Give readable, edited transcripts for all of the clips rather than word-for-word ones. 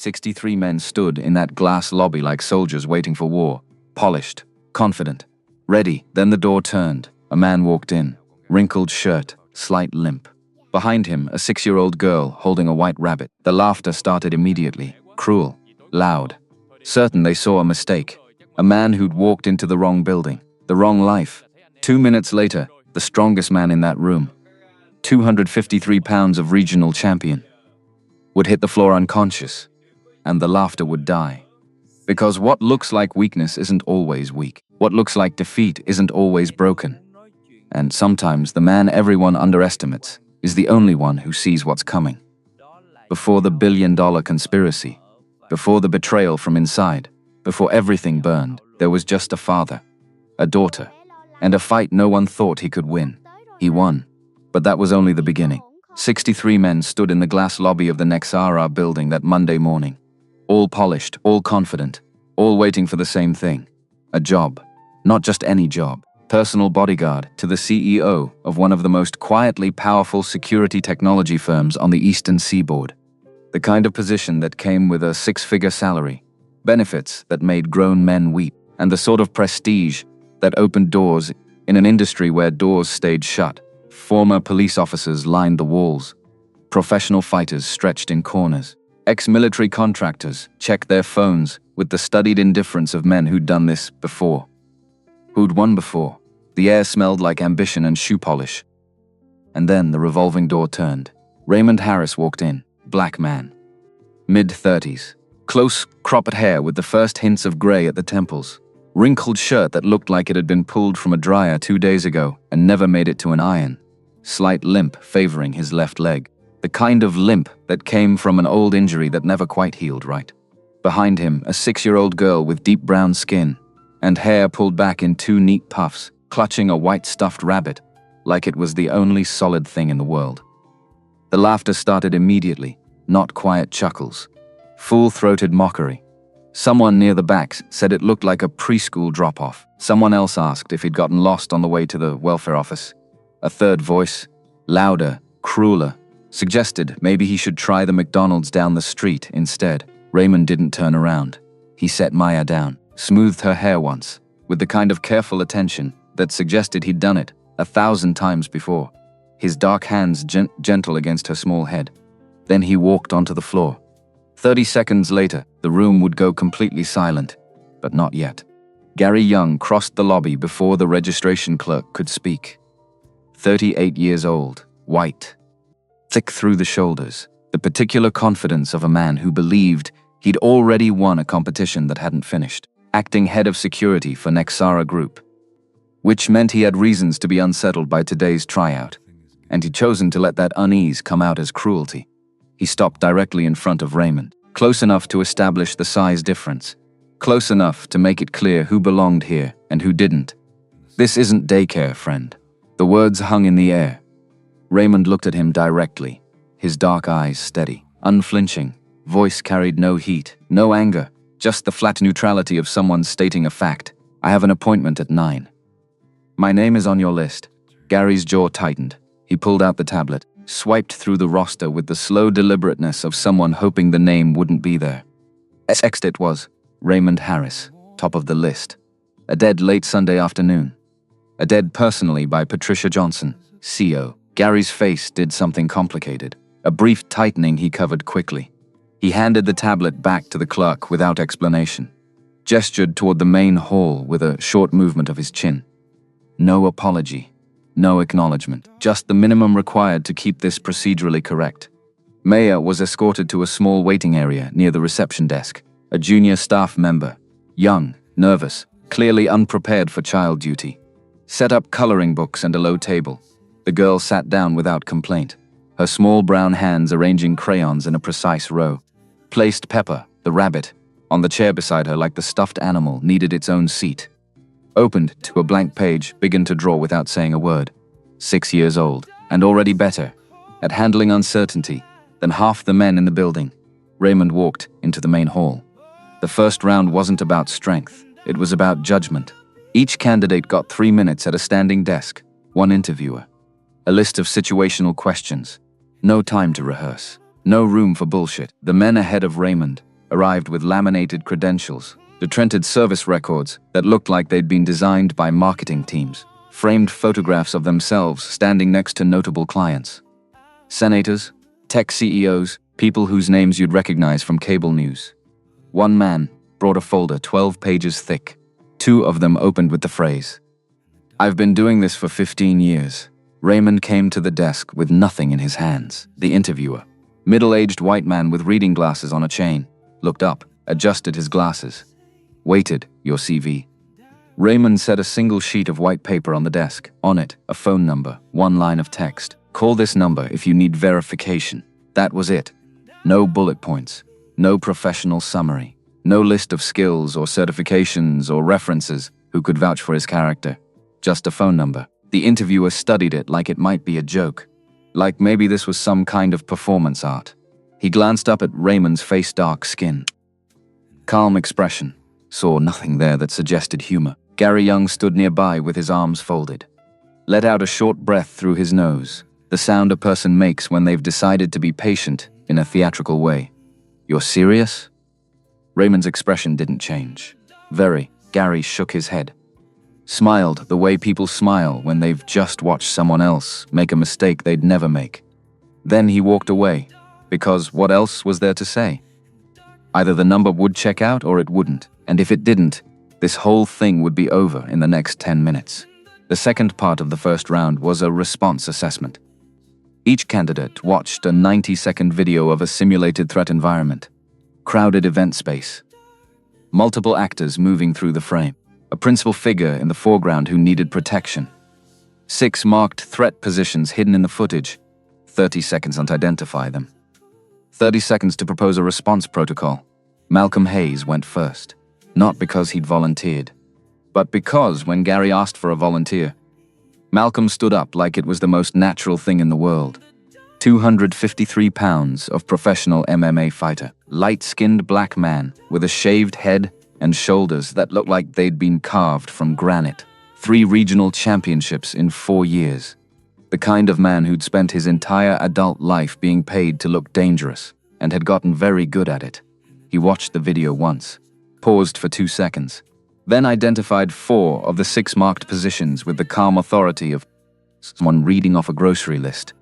63 men stood in that glass lobby like soldiers waiting for war, polished, confident, ready. Then the door turned. A man walked in, wrinkled shirt, slight limp. Behind him, a 6-year-old girl holding a white rabbit. The laughter started immediately, cruel, loud. Certain they saw a mistake. A man who'd walked into the wrong building, the wrong life. 2 minutes later, the strongest man in that room, 253 pounds of regional champion, would hit the floor unconscious, and the laughter would die. Because what looks like weakness isn't always weak. What looks like defeat isn't always broken. And sometimes the man everyone underestimates is the only one who sees what's coming. Before the billion-dollar conspiracy, before the betrayal from inside, before everything burned, there was just a father, a daughter, and a fight no one thought he could win. He won, but that was only the beginning. 63 men stood in the glass lobby of the Nexara building that Monday morning. All polished, all confident, all waiting for the same thing. A job. Not just any job. Personal bodyguard to the CEO of one of the most quietly powerful security technology firms on the Eastern Seaboard. The kind of position that came with a 6-figure salary, benefits that made grown men weep, and the sort of prestige that opened doors in an industry where doors stayed shut. Former police officers lined the walls. Professional fighters stretched in corners. Ex-military contractors checked their phones with the studied indifference of men who'd done this before. Who'd won before. The air smelled like ambition and shoe polish. And then the revolving door turned. Raymond Harris walked in, black man. Mid-30s. Close, cropped hair with the first hints of gray at the temples. Wrinkled shirt that looked like it had been pulled from a dryer 2 days ago and never made it to an iron. Slight limp favoring his left leg. The kind of limp that came from an old injury that never quite healed right. Behind him, a 6-year-old girl with deep brown skin and hair pulled back in 2 neat puffs, clutching a white stuffed rabbit, like it was the only solid thing in the world. The laughter started immediately, not quiet chuckles. Full-throated mockery. Someone near the back said it looked like a preschool drop-off. Someone else asked if he'd gotten lost on the way to the welfare office. A third voice, louder, crueler, suggested maybe he should try the McDonald's down the street instead. Raymond didn't turn around. He set Maya down, smoothed her hair once, with the kind of careful attention that suggested he'd done it 1,000 times before, his dark hands gentle against her small head. Then he walked onto the floor. 30 seconds later, the room would go completely silent, but not yet. Gary Young crossed the lobby before the registration clerk could speak. 38 years old, white, thick through the shoulders, the particular confidence of a man who believed he'd already won a competition that hadn't finished, acting head of security for Nexara Group, which meant he had reasons to be unsettled by today's tryout, and he'd chosen to let that unease come out as cruelty. He stopped directly in front of Raymond, close enough to establish the size difference, close enough to make it clear who belonged here and who didn't. "This isn't daycare, friend." The words hung in the air. Raymond looked at him directly, his dark eyes steady, unflinching, voice carried no heat, no anger, just the flat neutrality of someone stating a fact. "I have an appointment at 9. My name is on your list." Gary's jaw tightened. He pulled out the tablet, swiped through the roster with the slow deliberateness of someone hoping the name wouldn't be there. Next it was Raymond Harris, top of the list. A dead late Sunday afternoon. A dead personally by Patricia Johnson, CO. Gary's face did something complicated. A brief tightening he covered quickly. He handed the tablet back to the clerk without explanation. Gestured toward the main hall with a short movement of his chin. No apology. No acknowledgement. Just the minimum required to keep this procedurally correct. Maya was escorted to a small waiting area near the reception desk. A junior staff member. Young, nervous, clearly unprepared for child duty. Set up coloring books and a low table. The girl sat down without complaint, her small brown hands arranging crayons in a precise row. Placed Pepper, the rabbit, on the chair beside her like the stuffed animal needed its own seat. Opened to a blank page, began to draw without saying a word. 6 years old, and already better at handling uncertainty than half the men in the building. Raymond walked into the main hall. The first round wasn't about strength, it was about judgment. Each candidate got 3 minutes at a standing desk, one interviewer. A list of situational questions. No time to rehearse. No room for bullshit. The men ahead of Raymond arrived with laminated credentials, detrended service records that looked like they'd been designed by marketing teams, framed photographs of themselves standing next to notable clients. Senators, tech CEOs, people whose names you'd recognize from cable news. One man brought a folder 12 pages thick. 2 of them opened with the phrase, "I've been doing this for 15 years." Raymond came to the desk with nothing in his hands. The interviewer, middle-aged white man with reading glasses on a chain, looked up, adjusted his glasses. Waited, "Your CV." Raymond set a single sheet of white paper on the desk. On it, a phone number, 1 line of text. "Call this number if you need verification." That was it. No bullet points, no professional summary, no list of skills or certifications or references who could vouch for his character. Just a phone number. The interviewer studied it like it might be a joke, like maybe this was some kind of performance art. He glanced up at Raymond's face, dark skin, calm expression, saw nothing there that suggested humor. Gary Young stood nearby with his arms folded. Let out a short breath through his nose, the sound a person makes when they've decided to be patient in a theatrical way. "You're serious?" Raymond's expression didn't change. Very. Gary shook his head. Smiled the way people smile when they've just watched someone else make a mistake they'd never make. Then he walked away, because what else was there to say? Either the number would check out or it wouldn't, and if it didn't, this whole thing would be over in the next 10 minutes. The second part of the first round was a response assessment. Each candidate watched a 90-second video of a simulated threat environment. Crowded event space. Multiple actors moving through the frame. A principal figure in the foreground who needed protection. 6 marked threat positions hidden in the footage. 30 seconds to identify them. 30 seconds to propose a response protocol. Malcolm Hayes went first. Not because he'd volunteered, but because when Gary asked for a volunteer, Malcolm stood up like it was the most natural thing in the world. 253 pounds of professional MMA fighter. Light-skinned black man with a shaved head and shoulders that looked like they'd been carved from granite. 3 regional championships in 4 years. The kind of man who'd spent his entire adult life being paid to look dangerous and had gotten very good at it. He watched the video once, paused for 2 seconds, then identified 4 of the 6 marked positions with the calm authority of someone reading off a grocery list.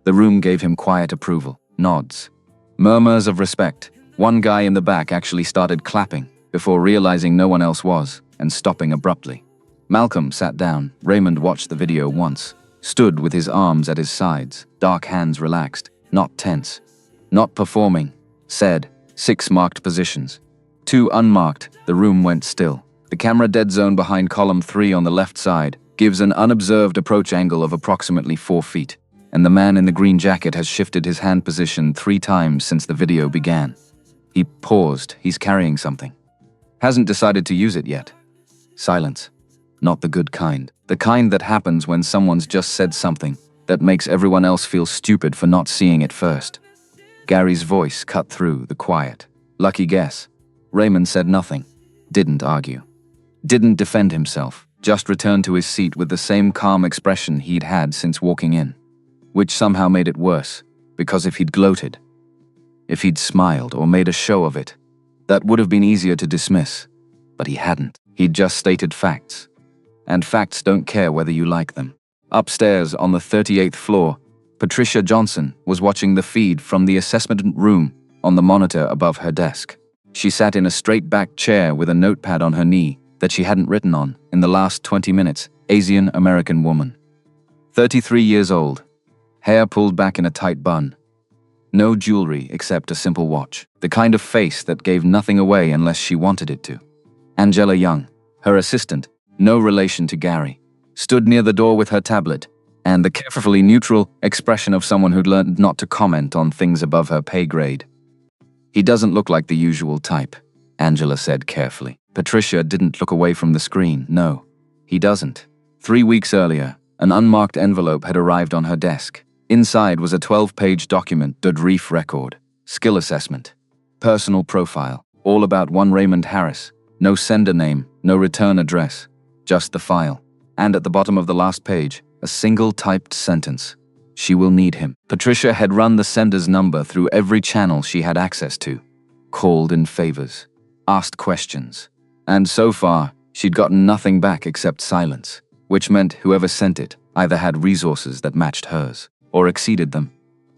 The room gave him quiet approval, nods, murmurs of respect. One guy in the back actually started clapping before realizing no one else was and stopping abruptly. Malcolm sat down. Raymond watched the video once, stood with his arms at his sides, dark hands relaxed, not tense, not performing, said, 6 marked positions. 2 unmarked. The room went still. The camera dead zone behind column 3 on the left side gives an unobserved approach angle of approximately 4 feet, and the man in the green jacket has shifted his hand position 3 times since the video began. He paused. He's carrying something. Hasn't decided to use it yet. Silence. Not the good kind. The kind that happens when someone's just said something that makes everyone else feel stupid for not seeing it first. Gary's voice cut through the quiet. Lucky guess. Raymond said nothing. Didn't argue. Didn't defend himself. Just returned to his seat with the same calm expression he'd had since walking in. Which somehow made it worse, because if he'd gloated, if he'd smiled or made a show of it, that would have been easier to dismiss. But he hadn't. He'd just stated facts. And facts don't care whether you like them. Upstairs on the 38th floor, Patricia Johnson was watching the feed from the assessment room on the monitor above her desk. She sat in a straight-backed chair with a notepad on her knee that she hadn't written on in the last 20 minutes. Asian American woman. 33 years old. Hair pulled back in a tight bun. No jewelry except a simple watch. The kind of face that gave nothing away unless she wanted it to. Angela Young, her assistant, no relation to Gary, stood near the door with her tablet and the carefully neutral expression of someone who'd learned not to comment on things above her pay grade. He doesn't look like the usual type, Angela said carefully. Patricia didn't look away from the screen. No, he doesn't. 3 weeks earlier, an unmarked envelope had arrived on her desk. Inside was a 12-page document, debrief record, skill assessment, personal profile, all about one Raymond Harris. No sender name, no return address, just the file. And at the bottom of the last page, a single typed sentence. She will need him. Patricia had run the sender's number through every channel she had access to. called in favors, asked questions. And so far, she'd gotten nothing back except silence, which meant whoever sent it either had resources that matched hers or exceeded them.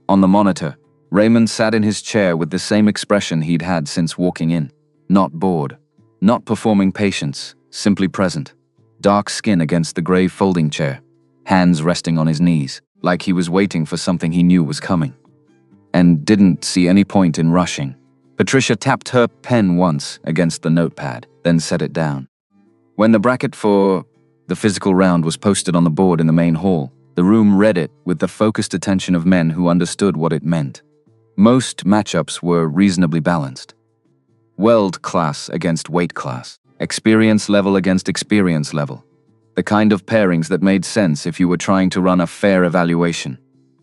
On the monitor, Raymond sat in his chair with the same expression he'd had since walking in. Not bored, not performing patience, simply present. Dark skin against the gray folding chair, hands resting on his knees, like he was waiting for something he knew was coming. And didn't see any point in rushing. Patricia tapped her pen once against the notepad, then set it down. When the bracket for the physical round was posted on the board in the main hall, the room read it with the focused attention of men who understood what it meant. Most matchups were reasonably balanced. Weld class against weight class, experience level against experience level. The kind of pairings that made sense if you were trying to run a fair evaluation.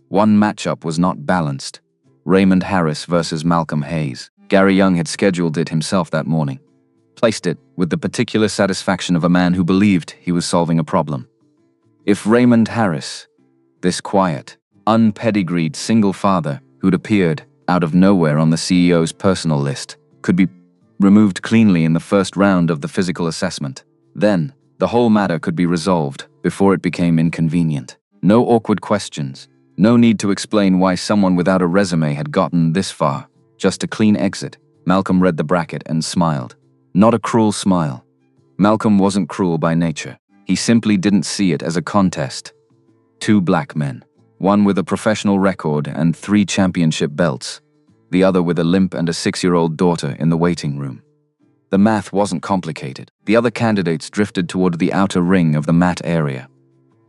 One matchup was not balanced. Raymond Harris versus Malcolm Hayes. Gary Young had scheduled it himself that morning. Placed it with the particular satisfaction of a man who believed he was solving a problem. If Raymond Harris, this quiet, unpedigreed single father who'd appeared out of nowhere on the CEO's personal list, could be removed cleanly in the first round of the physical assessment, then the whole matter could be resolved before it became inconvenient. No awkward questions, no need to explain why someone without a resume had gotten this far, just a clean exit. Malcolm read the bracket and smiled. Not a cruel smile. Malcolm wasn't cruel by nature. He simply didn't see it as a contest. Two black men, one with a professional record and 3 championship belts, the other with a limp and a 6-year-old daughter in the waiting room. The math wasn't complicated. The other candidates drifted toward the outer ring of the mat area.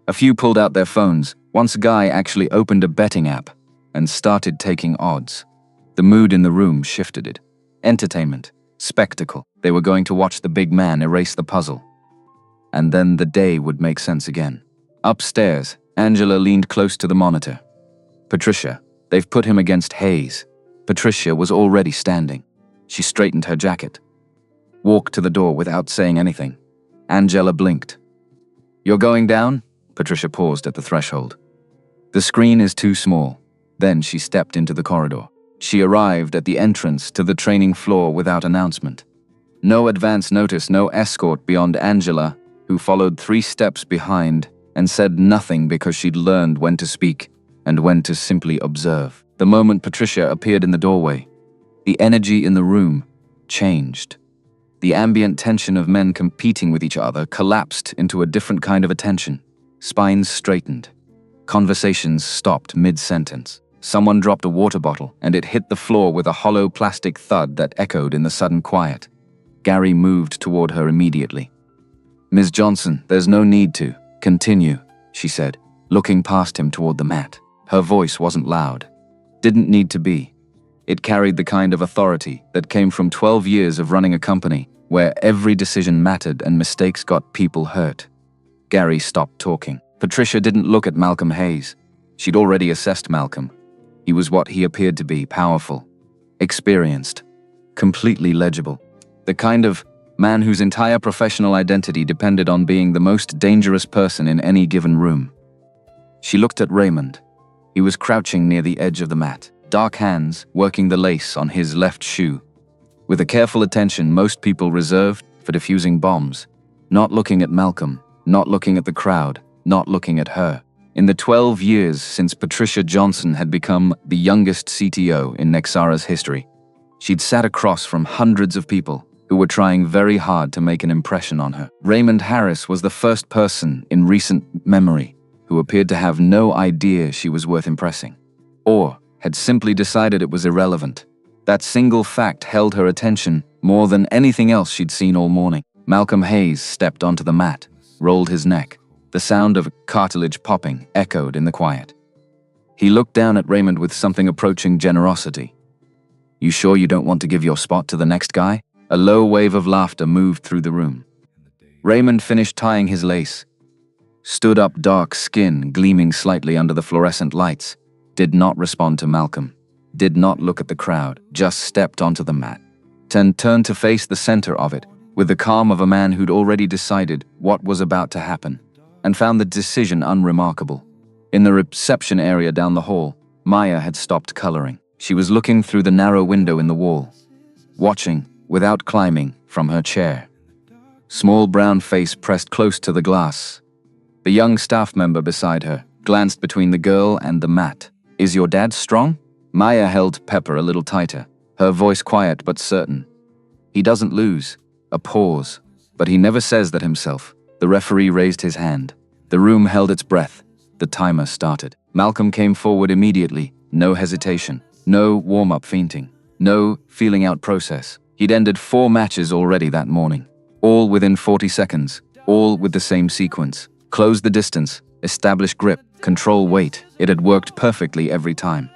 A few pulled out their phones. Once a guy actually opened a betting app and started taking odds. The mood in the room shifted. Entertainment, spectacle. They were going to watch the big man erase the puzzle. And then the day would make sense again. Upstairs, Angela leaned close to the monitor. Patricia, they've put him against Hayes. Patricia was already standing. She straightened her jacket. Walked to the door without saying anything. Angela blinked. You're going down? Patricia paused at the threshold. The screen is too small. Then she stepped into the corridor. She arrived at the entrance to the training floor without announcement. No advance notice, no escort beyond Angela, who followed 3 steps behind and said nothing because she'd learned when to speak and when to simply observe. The moment Patricia appeared in the doorway, the energy in the room changed. The ambient tension of men competing with each other collapsed into a different kind of attention. Spines straightened. Conversations stopped mid-sentence. Someone dropped a water bottle, and it hit the floor with a hollow plastic thud that echoed in the sudden quiet. Gary moved toward her immediately. Ms. Johnson, there's no need to. Continue, she said, looking past him toward the mat. Her voice wasn't loud. Didn't need to be. It carried the kind of authority that came from 12 years of running a company where every decision mattered and mistakes got people hurt. Gary stopped talking. Patricia didn't look at Malcolm Hayes. She'd already assessed Malcolm. He was what he appeared to be, powerful, experienced, completely legible. The kind of man whose entire professional identity depended on being the most dangerous person in any given room. She looked at Raymond. He was crouching near the edge of the mat, dark hands working the lace on his left shoe. With a careful attention most people reserved for defusing bombs, not looking at Malcolm, not looking at the crowd, not looking at her. In the 12 years since Patricia Johnson had become the youngest CTO in Nexara's history, she'd sat across from hundreds of people who were trying very hard to make an impression on her. Raymond Harris was the first person in recent memory who appeared to have no idea she was worth impressing, or had simply decided it was irrelevant. That single fact held her attention more than anything else she'd seen all morning. Malcolm Hayes stepped onto the mat, rolled his neck. The sound of cartilage popping echoed in the quiet. He looked down at Raymond with something approaching generosity. You sure you don't want to give your spot to the next guy? A low wave of laughter moved through the room. Raymond finished tying his lace, stood up, dark skin gleaming slightly under the fluorescent lights, did not respond to Malcolm, did not look at the crowd, just stepped onto the mat, turned to face the center of it, with the calm of a man who'd already decided what was about to happen, and found the decision unremarkable. In the reception area down the hall, Maya had stopped coloring. She was looking through the narrow window in the wall. watching, without climbing, from her chair. Small brown face pressed close to the glass. The young staff member beside her glanced between the girl and the mat. "Is your dad strong?" Maya held Pepper a little tighter, her voice quiet but certain. "He doesn't lose." A pause. "But he never says that himself." The referee raised his hand. The room held its breath. The timer started. Malcolm came forward immediately. No hesitation. No warm-up feinting. No feeling-out process. He'd ended 4 matches already that morning. All within 40 seconds. All with the same sequence. Close the distance. Establish grip. Control weight. It had worked perfectly every time.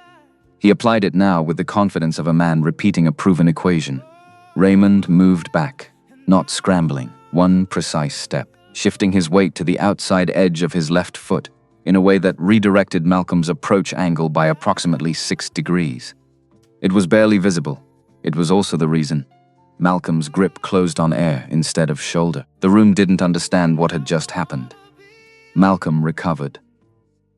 He applied it now with the confidence of a man repeating a proven equation. Raymond moved back, not scrambling, one precise step, shifting his weight to the outside edge of his left foot in a way that redirected Malcolm's approach angle by approximately 6 degrees. It was barely visible. It was also the reason Malcolm's grip closed on air instead of shoulder. The room didn't understand what had just happened. Malcolm recovered.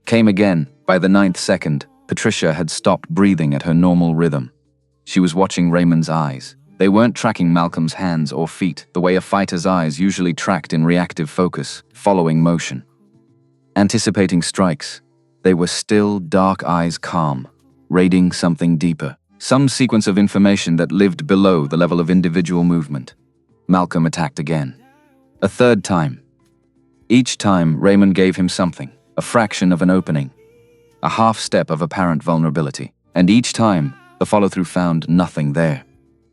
Came again. By the 9th second, Patricia had stopped breathing at her normal rhythm. She was watching Raymond's eyes. They weren't tracking Malcolm's hands or feet the way a fighter's eyes usually tracked in reactive focus, following motion. Anticipating strikes, they were still, dark eyes calm, raiding something deeper, some sequence of information that lived below the level of individual movement. Malcolm attacked again. A 3rd time. Each time, Raymond gave him something, a fraction of an opening, a half step of apparent vulnerability. And each time, the follow-through found nothing there.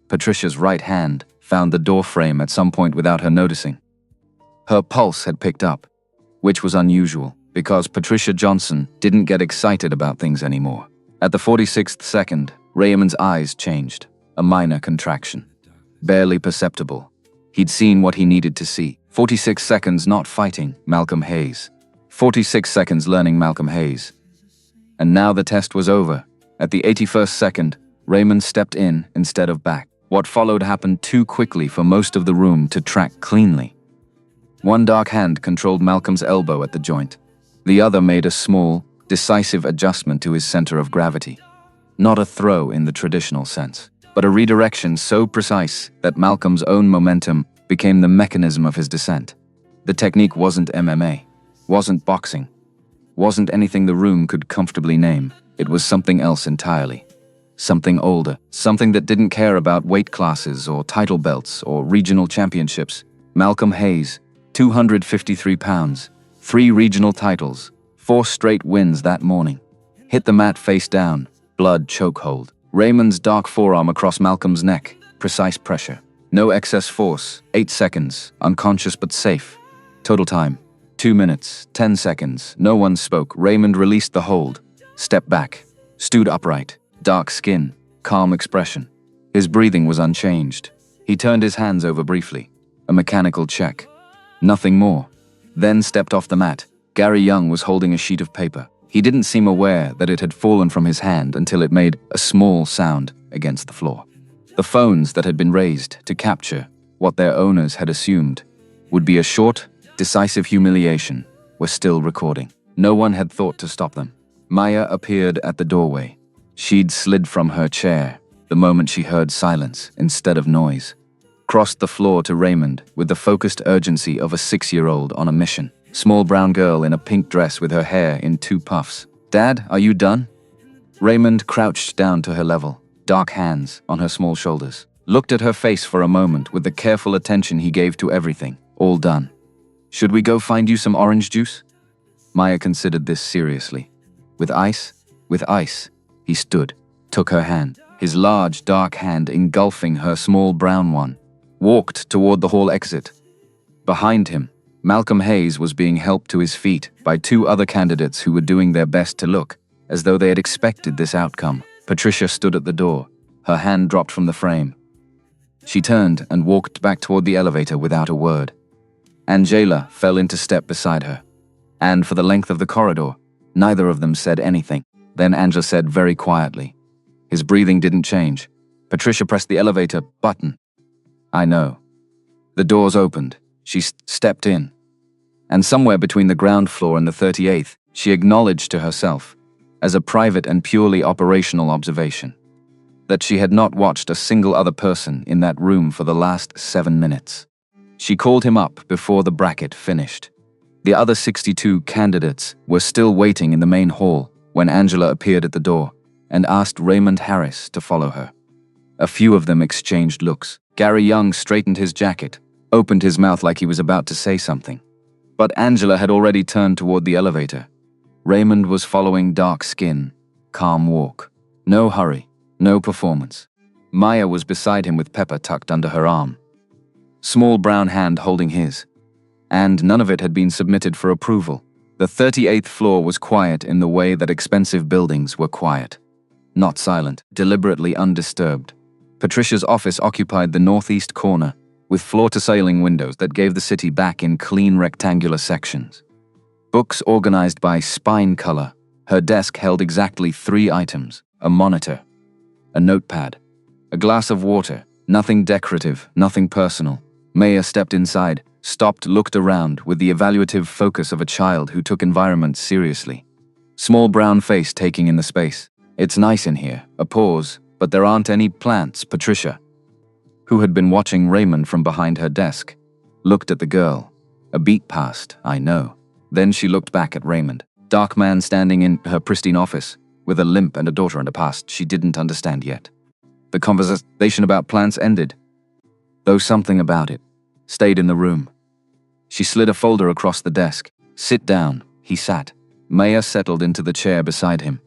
Patricia's right hand found the door frame at some point without her noticing. Her pulse had picked up, which was unusual, because Patricia Johnson didn't get excited about things anymore. At the 46th second, Raymond's eyes changed, a minor contraction. Barely perceptible. He'd seen what he needed to see. 46 seconds not fighting Malcolm Hayes. 46 seconds learning Malcolm Hayes. And now the test was over. At the 81st second, Raymond stepped in instead of back. What followed happened too quickly for most of the room to track cleanly. One dark hand controlled Malcolm's elbow at the joint. The other made a small, decisive adjustment to his center of gravity. Not a throw in the traditional sense, but a redirection so precise that Malcolm's own momentum became the mechanism of his descent. The technique wasn't MMA, wasn't boxing, wasn't anything the room could comfortably name. It was something else entirely. Something older, something that didn't care about weight classes or title belts or regional championships. Malcolm Hayes, 253 pounds, 3 regional titles, 4 straight wins that morning. Hit the mat face down, blood chokehold. Raymond's dark forearm across Malcolm's neck, precise pressure. No excess force, 8 seconds, unconscious but safe. Total time, 2 minutes, 10 seconds. No one spoke. Raymond released the hold, stepped back, stood upright, dark skin, calm expression. His breathing was unchanged. He turned his hands over briefly, a mechanical check. Nothing more. Then stepped off the mat. Gary Young was holding a sheet of paper. He didn't seem aware that it had fallen from his hand until it made a small sound against the floor. The phones that had been raised to capture what their owners had assumed would be a short, decisive humiliation were still recording. No one had thought to stop them. Maya appeared at the doorway. She'd slid from her chair the moment she heard silence instead of noise. Crossed the floor to Raymond with the focused urgency of a 6-year-old on a mission. Small brown girl in a pink dress with her hair in 2 puffs. "Dad, are you done?" Raymond crouched down to her level, dark hands on her small shoulders. Looked at her face for a moment with the careful attention he gave to everything. "All done. Should we go find you some orange juice?" Maya considered this seriously. With ice? With ice. He stood, took her hand, his large dark hand engulfing her small brown one. Walked toward the hall exit. Behind him, Malcolm Hayes was being helped to his feet by 2 other candidates who were doing their best to look as though they had expected this outcome. Patricia stood at the door, her hand dropped from the frame. She turned and walked back toward the elevator without a word. Angela fell into step beside her. And for the length of the corridor, neither of them said anything. Then Angela said very quietly. His breathing didn't change. Patricia pressed the elevator button. "I know." The doors opened. She stepped in. And somewhere between the ground floor and the 38th, she acknowledged to herself, as a private and purely operational observation, that she had not watched a single other person in that room for the last 7 minutes. She called him up before the bracket finished. The other 62 candidates were still waiting in the main hall when Angela appeared at the door and asked Raymond Harris to follow her. A few of them exchanged looks. Gary Young straightened his jacket, opened his mouth like he was about to say something. But Angela had already turned toward the elevator. Raymond was following dark skin, calm walk. No hurry, no performance. Maya was beside him with Pepper tucked under her arm. Small brown hand holding his. And none of it had been submitted for approval. The 38th floor was quiet in the way that expensive buildings were quiet. Not silent, deliberately undisturbed. Patricia's office occupied the northeast corner, with floor-to-ceiling windows that gave the city back in clean rectangular sections. Books organized by spine color. Her desk held exactly 3 items: a monitor, a notepad, a glass of water. Nothing decorative, nothing personal. Maya stepped inside, stopped, looked around with the evaluative focus of a child who took environment seriously. Small brown face taking in the space. It's nice in here. A pause, but there aren't any plants. Patricia, who had been watching Raymond from behind her desk, looked at the girl. A beat passed, I know. Then she looked back at Raymond. Dark man standing in her pristine office, with a limp and a daughter and a past she didn't understand yet. The conversation about plants ended, though something about it stayed in the room. She slid a folder across the desk. Sit down, he sat. Maya settled into the chair beside him.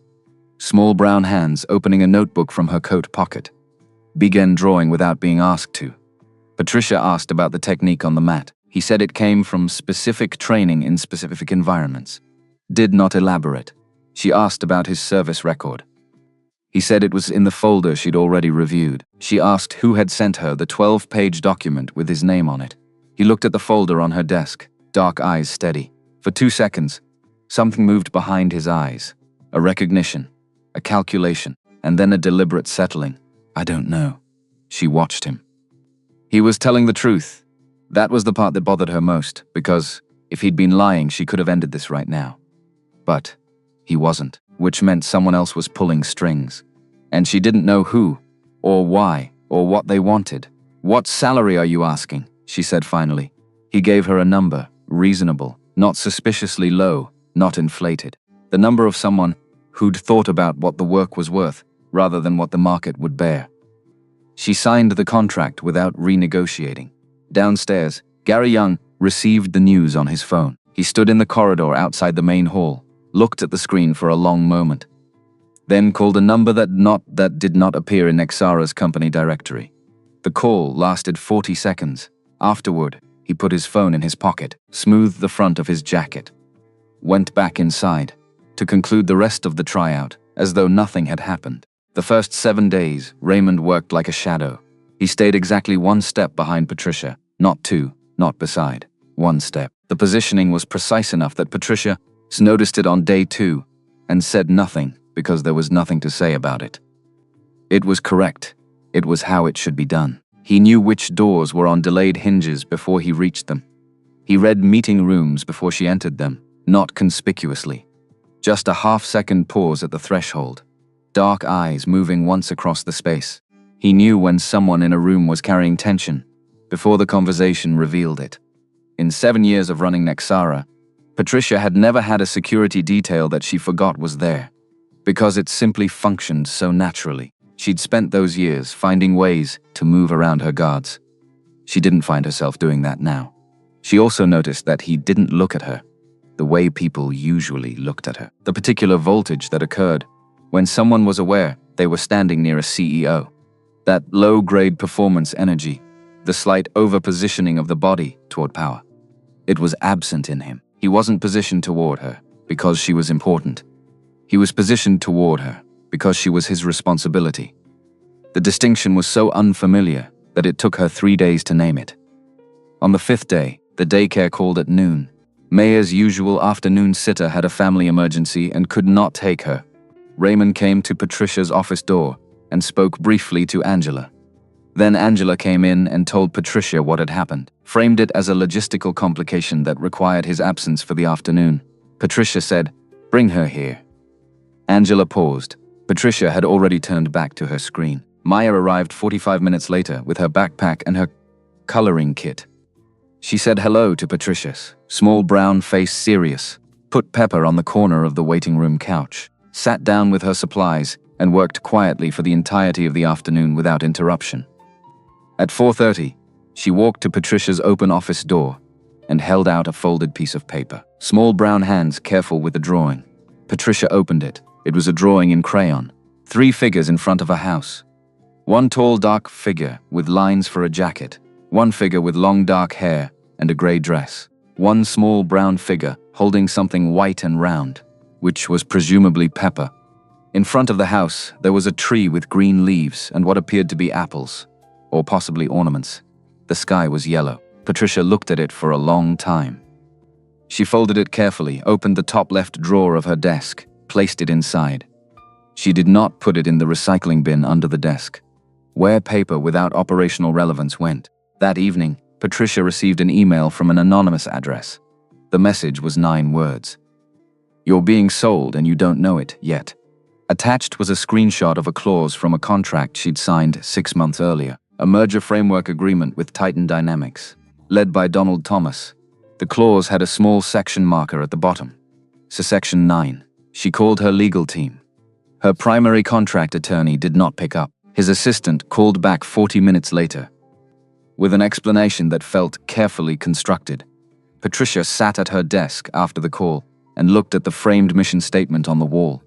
Small brown hands opening a notebook from her coat pocket. Began drawing without being asked to. Patricia asked about the technique on the mat. He said it came from specific training in specific environments. Did not elaborate. She asked about his service record. He said it was in the folder she'd already reviewed. She asked who had sent her the 12-page document with his name on it. He looked at the folder on her desk, dark eyes steady. For 2 seconds, something moved behind his eyes. A recognition, a calculation, and then a deliberate settling. I don't know. She watched him. He was telling the truth. That was the part that bothered her most, because if he'd been lying, she could have ended this right now. But he wasn't, which meant someone else was pulling strings. And she didn't know who, or why, or what they wanted. What salary are you asking? She said finally. He gave her a number, reasonable, not suspiciously low, not inflated. The number of someone who'd thought about what the work was worth, rather than what the market would bear. She signed the contract without renegotiating. Downstairs, Gary Young received the news on his phone. He stood in the corridor outside the main hall, looked at the screen for a long moment, then called a number that did not appear in Nexara's company directory. The call lasted 40 seconds. Afterward, he put his phone in his pocket, smoothed the front of his jacket, went back inside to conclude the rest of the tryout as though nothing had happened. The first 7 days, Raymond worked like a shadow. He stayed exactly 1 step behind Patricia, not 2, not beside. 1 step. The positioning was precise enough that Patricia noticed it on day 2 and said nothing because there was nothing to say about it. It was correct. It was how it should be done. He knew which doors were on delayed hinges before he reached them. He read meeting rooms before she entered them, not conspicuously. Just a half-second pause at the threshold. Dark eyes moving once across the space. He knew when someone in a room was carrying tension, before the conversation revealed it. In 7 years of running Nexara, Patricia had never had a security detail that she forgot was there, because it simply functioned so naturally. She'd spent those years finding ways to move around her guards. She didn't find herself doing that now. She also noticed that he didn't look at her the way people usually looked at her. The particular voltage that occurred when someone was aware they were standing near a CEO. That low-grade performance energy, the slight over-positioning of the body toward power. It was absent in him. He wasn't positioned toward her because she was important. He was positioned toward her because she was his responsibility. The distinction was so unfamiliar that it took her 3 days to name it. On the 5th day, the daycare called at noon. Maya's usual afternoon sitter had a family emergency and could not take her. Raymond came to Patricia's office door and spoke briefly to Angela. Then Angela came in and told Patricia what had happened, framed it as a logistical complication that required his absence for the afternoon. Patricia said, "Bring her here." Angela paused. Patricia had already turned back to her screen. Maya arrived 45 minutes later with her backpack and her coloring kit. She said hello to Patricia's small brown face, serious, put Pepper on the corner of the waiting room couch, sat down with her supplies, and worked quietly for the entirety of the afternoon without interruption. At 4:30, she walked to Patricia's open office door and held out a folded piece of paper. Small brown hands careful with the drawing. Patricia opened it. It was a drawing in crayon. 3 figures in front of a house. 1 tall dark figure with lines for a jacket. 1 figure with long dark hair and a grey dress. 1 small brown figure holding something white and round, which was presumably Pepper. In front of the house, there was a tree with green leaves and what appeared to be apples, or possibly ornaments. The sky was yellow. Patricia looked at it for a long time. She folded it carefully, opened the top left drawer of her desk, placed it inside. She did not put it in the recycling bin under the desk, where paper without operational relevance went. That evening, Patricia received an email from an anonymous address. The message was 9 words. "You're being sold and you don't know it yet." Attached was a screenshot of a clause from a contract she'd signed 6 months earlier, a merger framework agreement with Titan Dynamics, led by Donald Thomas. The clause had a small section marker at the bottom. So Section 9. She called her legal team. Her primary contract attorney did not pick up. His assistant called back 40 minutes later, with an explanation that felt carefully constructed. Patricia sat at her desk after the call and looked at the framed mission statement on the wall.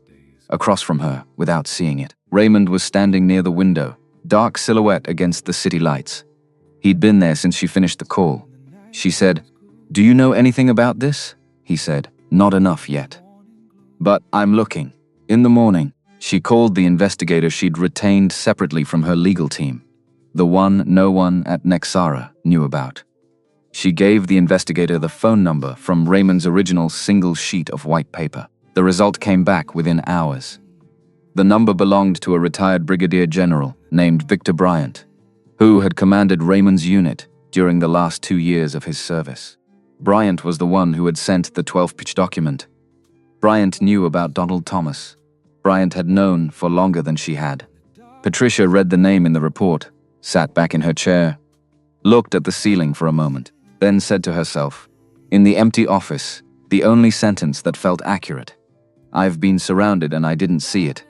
Across from her, without seeing it, Raymond was standing near the window, dark silhouette against the city lights. He'd been there since she finished the call. She said, "Do you know anything about this?" He said, "Not enough yet. But I'm looking." In the morning, she called the investigator she'd retained separately from her legal team, the one no one at Nexara knew about. She gave the investigator the phone number from Raymond's original single sheet of white paper. The result came back within hours. The number belonged to a retired brigadier general named Victor Bryant, who had commanded Raymond's unit during the last 2 years of his service. Bryant was the one who had sent the 12-page document. Bryant knew about Donald Thomas. Bryant had known for longer than she had. Patricia read the name in the report, sat back in her chair, looked at the ceiling for a moment, then said to herself, in the empty office, the only sentence that felt accurate, "I've been surrounded and I didn't see it."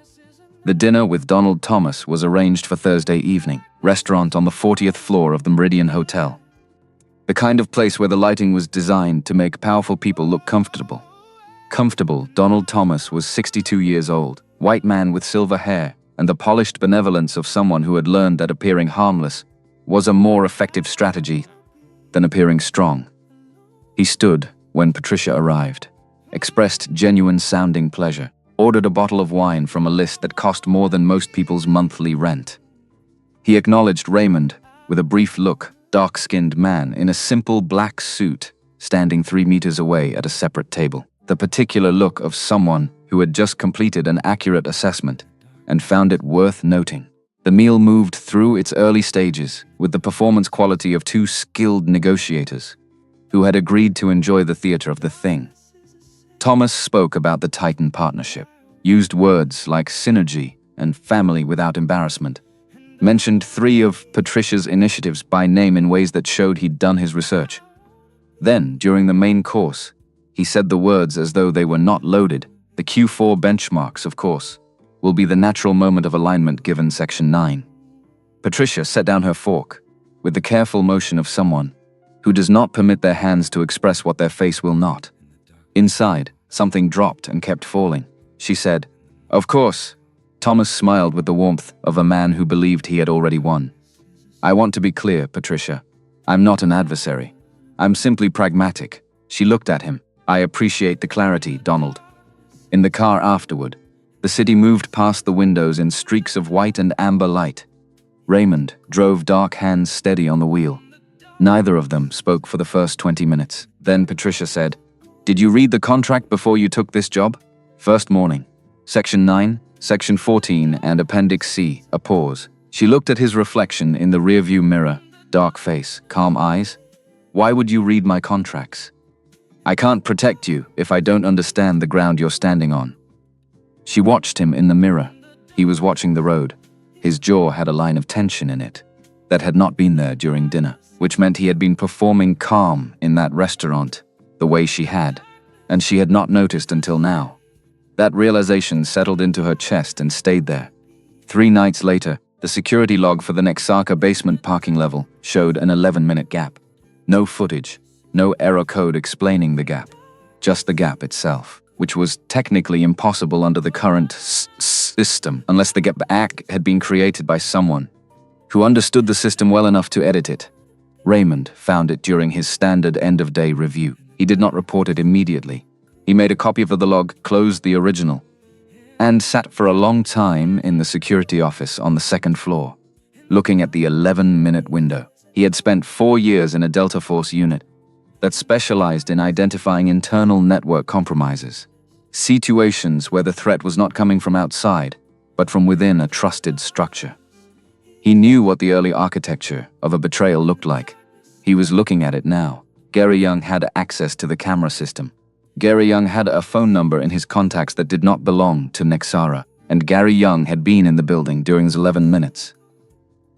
The dinner with Donald Thomas was arranged for Thursday evening, restaurant on the 40th floor of the Meridian Hotel. The kind of place where the lighting was designed to make powerful people look comfortable. Comfortable, Donald Thomas was 62 years old, white man with silver hair, and the polished benevolence of someone who had learned that appearing harmless was a more effective strategy than appearing strong. He stood when Patricia arrived, expressed genuine-sounding pleasure, ordered a bottle of wine from a list that cost more than most people's monthly rent. He acknowledged Raymond with a brief look, dark-skinned man in a simple black suit, standing 3 meters away at a separate table. The particular look of someone who had just completed an accurate assessment and found it worth noting. The meal moved through its early stages with the performance quality of 2 skilled negotiators who had agreed to enjoy the theater of the thing. Thomas spoke about the Titan partnership, used words like synergy and family without embarrassment, mentioned 3 of Patricia's initiatives by name in ways that showed he'd done his research. Then, during the main course, he said the words as though they were not loaded. The Q4 benchmarks, of course, will be the natural moment of alignment given Section 9. Patricia set down her fork with the careful motion of someone who does not permit their hands to express what their face will not. Inside, something dropped and kept falling. She said, "Of course." Thomas smiled with the warmth of a man who believed he had already won. "I want to be clear, Patricia. I'm not an adversary. I'm simply pragmatic." She looked at him. "I appreciate the clarity, Donald." In the car afterward, the city moved past the windows in streaks of white and amber light. Raymond drove, dark hands steady on the wheel. Neither of them spoke for the first 20 minutes. Then Patricia said, "Did you read the contract before you took this job?" "First morning. Section 9, Section 14, and Appendix C." A pause. She looked at his reflection in the rearview mirror, dark face, calm eyes. "Why would you read my contracts?" "I can't protect you if I don't understand the ground you're standing on." She watched him in the mirror. He was watching the road. His jaw had a line of tension in it that had not been there during dinner, which meant he had been performing calm in that restaurant the way she had, and she had not noticed until now. That realization settled into her chest and stayed there. 3 nights later, the security log for the Nexaka basement parking level showed an 11-minute gap. No footage, no error code explaining the gap, just the gap itself, which was technically impossible under the current system unless the gap had been created by someone who understood the system well enough to edit it. Raymond found it during his standard end-of-day review. He did not report it immediately. He made a copy of the log, closed the original, and sat for a long time in the security office on the 2nd floor, looking at the 11-minute window. He had spent 4 years in a Delta Force unit that specialized in identifying internal network compromises, situations where the threat was not coming from outside, but from within a trusted structure. He knew what the early architecture of a betrayal looked like. He was looking at it now. Gary Young had access to the camera system. Gary Young had a phone number in his contacts that did not belong to Nexara, and Gary Young had been in the building during his 11 minutes.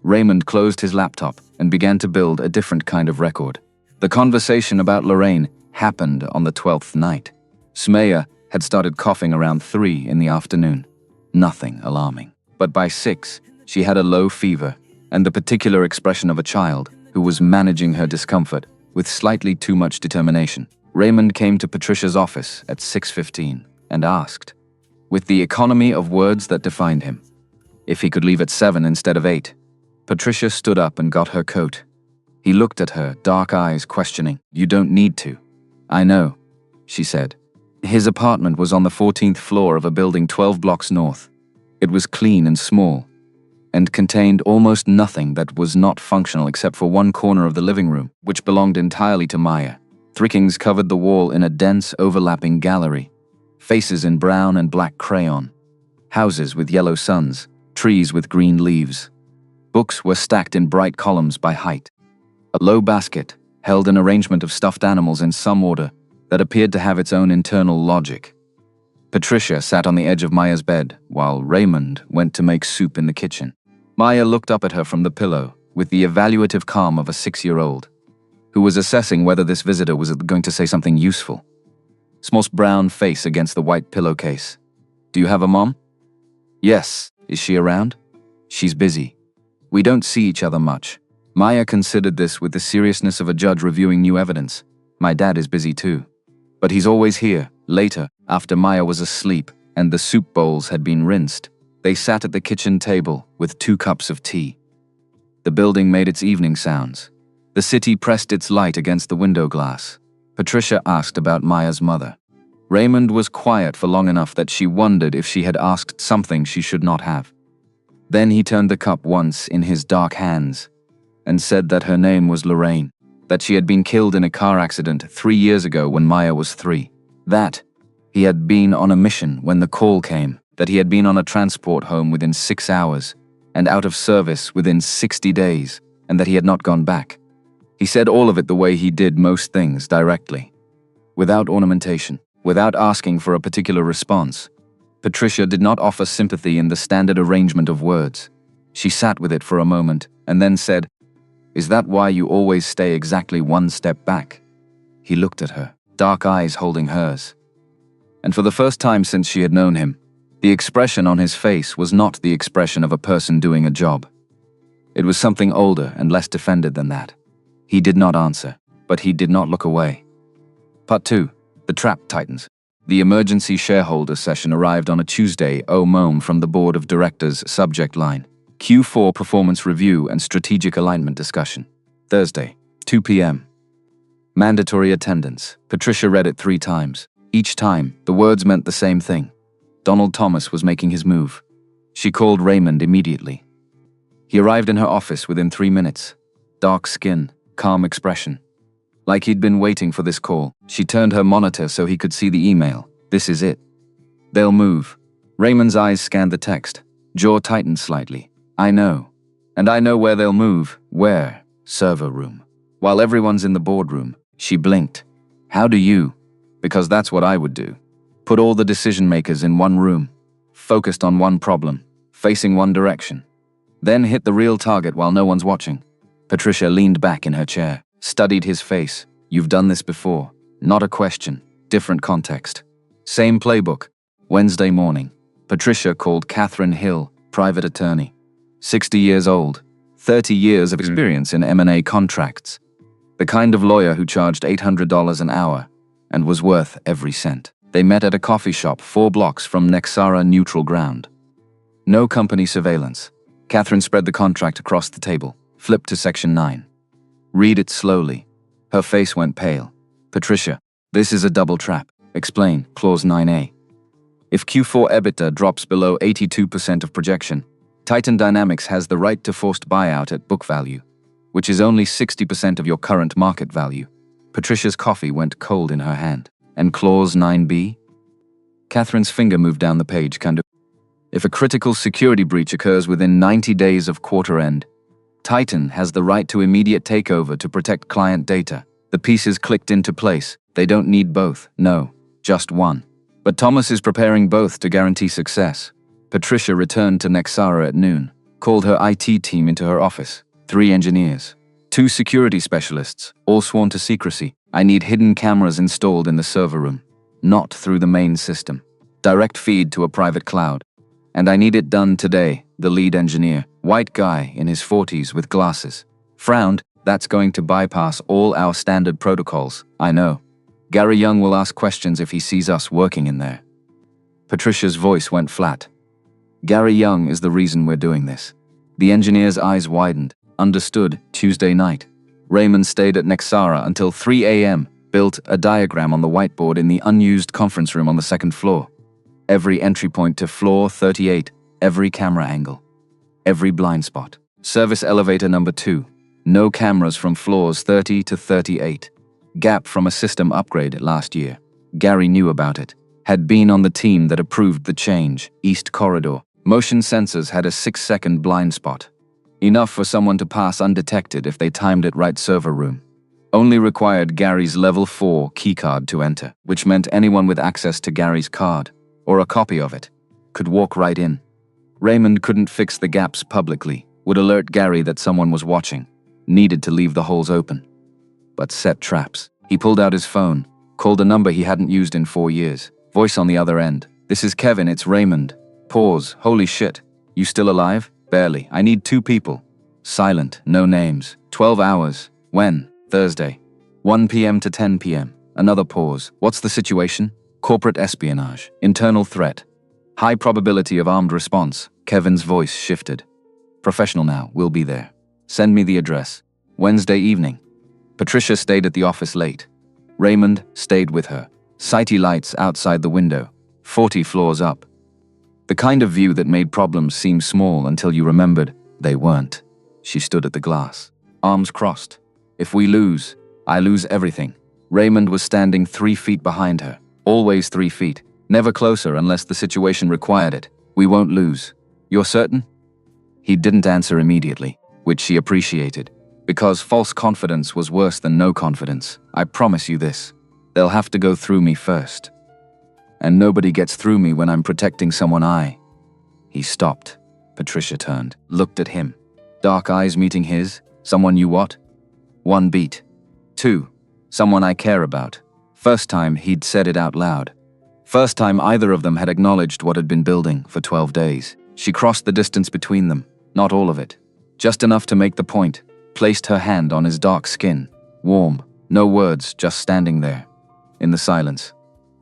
Raymond closed his laptop and began to build a different kind of record. The conversation about Lorraine happened on the 12th night. Sumaya had started coughing around 3 in the afternoon. Nothing alarming. But by 6, she had a low fever and the particular expression of a child who was managing her discomfort with slightly too much determination. Raymond came to Patricia's office at 6:15 and asked, with the economy of words that defined him, if he could leave at 7 instead of 8. Patricia stood up and got her coat. He looked at her, dark eyes questioning. "You don't need to." "I know," she said. His apartment was on the 14th floor of a building 12 blocks north. It was clean and small, and contained almost nothing that was not functional except for one corner of the living room, which belonged entirely to Maya. Thrickings covered the wall in a dense, overlapping gallery. Faces in brown and black crayon. Houses with yellow suns. Trees with green leaves. Books were stacked in bright columns by height. A low basket held an arrangement of stuffed animals in some order that appeared to have its own internal logic. Patricia sat on the edge of Maya's bed while Raymond went to make soup in the kitchen. Maya looked up at her from the pillow with the evaluative calm of a 6-year-old who was assessing whether this visitor was going to say something useful. Small's brown face against the white pillowcase. "Do you have a mom?" "Yes. Is she around?" "She's busy. We don't see each other much." Maya considered this with the seriousness of a judge reviewing new evidence. "My dad is busy too. But he's always here." Later, after Maya was asleep and the soup bowls had been rinsed, they sat at the kitchen table with 2 cups of tea. The building made its evening sounds. The city pressed its light against the window glass. Patricia asked about Maya's mother. Raymond was quiet for long enough that she wondered if she had asked something she should not have. Then he turned the cup once in his dark hands and said that her name was Lorraine, that she had been killed in a car accident 3 years ago when Maya was 3. That he had been on a mission when the call came, that he had been on a transport home within 6 hours and out of service within 60 days, and that he had not gone back. He said all of it the way he did most things, directly, without ornamentation, without asking for a particular response. Patricia did not offer sympathy in the standard arrangement of words. She sat with it for a moment and then said, "Is that why you always stay exactly 1 step back?" He looked at her, dark eyes holding hers. And for the first time since she had known him, the expression on his face was not the expression of a person doing a job. It was something older and less defended than that. He did not answer, but he did not look away. Part 2. The Trap Tightens. The emergency shareholder session arrived on a Tuesday, mom from the board of directors subject line. Q4 performance review and strategic alignment discussion. Thursday, 2 p.m. Mandatory attendance. Patricia read it 3 times. Each time, the words meant the same thing. Donald Thomas was making his move. She called Raymond immediately. He arrived in her office within 3 minutes. Dark skin, calm expression. Like he'd been waiting for this call. She turned her monitor so he could see the email. "This is it. They'll move." Raymond's eyes scanned the text. Jaw tightened slightly. "I know. And I know where they'll move." "Where?" "Server room. While everyone's in the boardroom." She blinked. "How do you?" "Because that's what I would do. Put all the decision makers in one room, focused on one problem, facing one direction. Then hit the real target while no one's watching. Patricia leaned back in her chair, studied his face. You've done this before. Not a question. Different context. Same playbook. Wednesday morning. Patricia called Catherine Hill, private attorney. 60 years old. 30 years of experience in M&A contracts. The kind of lawyer who charged $800 an hour and was worth every cent. They met at a coffee shop 4 blocks from Nexara Neutral Ground. No company surveillance. Catherine spread the contract across the table, flipped to section 9. Read it slowly. Her face went pale. Patricia, this is a double trap. Explain, clause 9A. If Q4 EBITDA drops below 82% of projection, Titan Dynamics has the right to forced buyout at book value, which is only 60% of your current market value. Patricia's coffee went cold in her hand. And clause 9B? Catherine's finger moved down the page, kind of. If a critical security breach occurs within 90 days of quarter end, Titan has the right to immediate takeover to protect client data. The pieces clicked into place. They don't need both, no, just one. But Thomas is preparing both to guarantee success. Patricia returned to Nexara at noon, called her IT team into her office. 3 engineers, 2 security specialists, all sworn to secrecy. I need hidden cameras installed in the server room, not through the main system. Direct feed to a private cloud. And I need it done today, the lead engineer, white guy in his 40s with glasses, frowned. That's going to bypass all our standard protocols, I know. Gary Young will ask questions if he sees us working in there. Patricia's voice went flat. Gary Young is the reason we're doing this. The engineer's eyes widened. Understood. Tuesday night. Raymond stayed at Nexara until 3 a.m., built a diagram on the whiteboard in the unused conference room on the 2nd floor. Every entry point to floor 38, every camera angle, every blind spot. Service elevator number 2. No cameras from floors 30 to 38. Gap from a system upgrade last year. Gary knew about it. Had been on the team that approved the change. East corridor. Motion sensors had a 6-second blind spot. Enough for someone to pass undetected if they timed it right. Server room. Only required Gary's level 4 keycard to enter, which meant anyone with access to Gary's card, or a copy of it, could walk right in. Raymond couldn't fix the gaps publicly, would alert Gary that someone was watching, needed to leave the holes open. But set traps. He pulled out his phone, called a number he hadn't used in 4 years. Voice on the other end. This is Kevin, it's Raymond. Pause. Holy shit. You still alive? Barely. I need 2 people. Silent. No names. 12 hours. When? Thursday. 1 p.m. to 10 p.m. Another pause. What's the situation? Corporate espionage. Internal threat. High probability of armed response. Kevin's voice shifted. Professional now. We'll be there. Send me the address. Wednesday evening. Patricia stayed at the office late. Raymond stayed with her. City lights outside the window. 40 floors up. The kind of view that made problems seem small until you remembered they weren't. She stood at the glass. Arms crossed. If we lose, I lose everything. Raymond was standing 3 feet behind her. Always 3 feet. Never closer unless the situation required it. We won't lose. You're certain? He didn't answer immediately, which she appreciated. Because false confidence was worse than no confidence. I promise you this. They'll have to go through me first. And nobody gets through me when I'm protecting someone I... He stopped. Patricia turned, looked at him. Dark eyes meeting his. Someone you what? 1 beat. 2. Someone I care about. First time he'd said it out loud. First time either of them had acknowledged what had been building for 12 days. She crossed the distance between them. Not all of it. Just enough to make the point. Placed her hand on his dark skin. Warm. No words, just standing there. In the silence.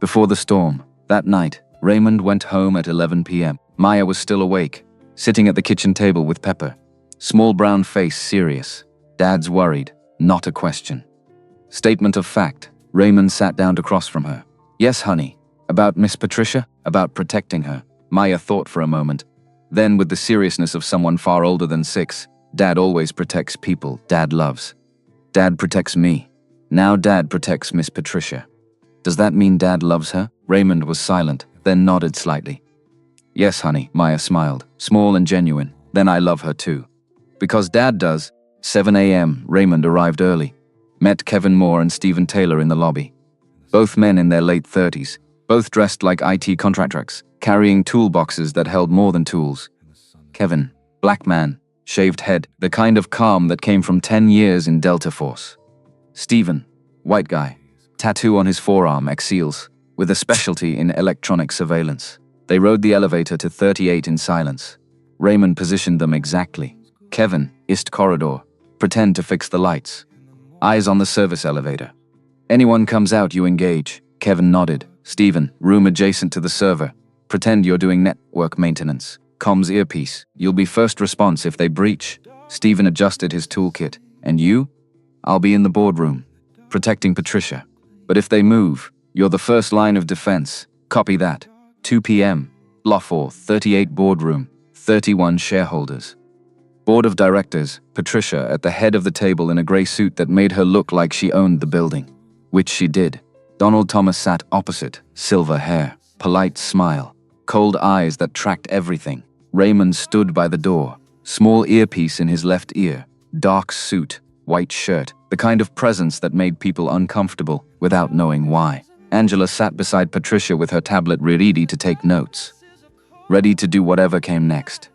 Before the storm, that night, Raymond went home at 11 p.m. Maya was still awake, sitting at the kitchen table with Pepper. Small brown face serious. Dad's worried. Not a question. Statement of fact. Raymond sat down across from her. Yes, honey. About Miss Patricia? About protecting her. Maya thought for a moment. Then, with the seriousness of someone far older than 6, Dad always protects people Dad loves. Dad protects me. Now Dad protects Miss Patricia. Does that mean Dad loves her? Raymond was silent, then nodded slightly. Yes, honey, Maya smiled, small and genuine. Then I love her too. Because Dad does. 7 a.m., Raymond arrived early. Met Kevin Moore and Stephen Taylor in the lobby. Both men in their late 30s, both dressed like IT contractors, carrying toolboxes that held more than tools. Kevin, black man, Shaved head, the kind of calm that came from 10 years in Delta Force. Stephen, white guy, tattoo on his forearm, Seals, with a specialty in electronic surveillance. They rode the elevator to 38 in silence. Raymond positioned them exactly. Kevin, East Corridor, pretend to fix the lights. Eyes on the service elevator. Anyone comes out, you engage. Kevin nodded. Stephen, room adjacent to the server. Pretend you're doing network maintenance. Comms earpiece. You'll be first response if they breach. Stephen adjusted his toolkit. And you? I'll be in the boardroom, protecting Patricia. But if they move, you're the first line of defense. Copy that. 2 p.m. Law 4, 38 boardroom, 31 shareholders. Board of directors, Patricia at the head of the table in a gray suit that made her look like she owned the building. Which she did. Donald Thomas sat opposite, silver hair, polite smile, cold eyes that tracked everything. Raymond stood by the door, small earpiece in his left ear, dark suit, white shirt, the kind of presence that made people uncomfortable without knowing why. Angela sat beside Patricia with her tablet ready to take notes, ready to do whatever came next.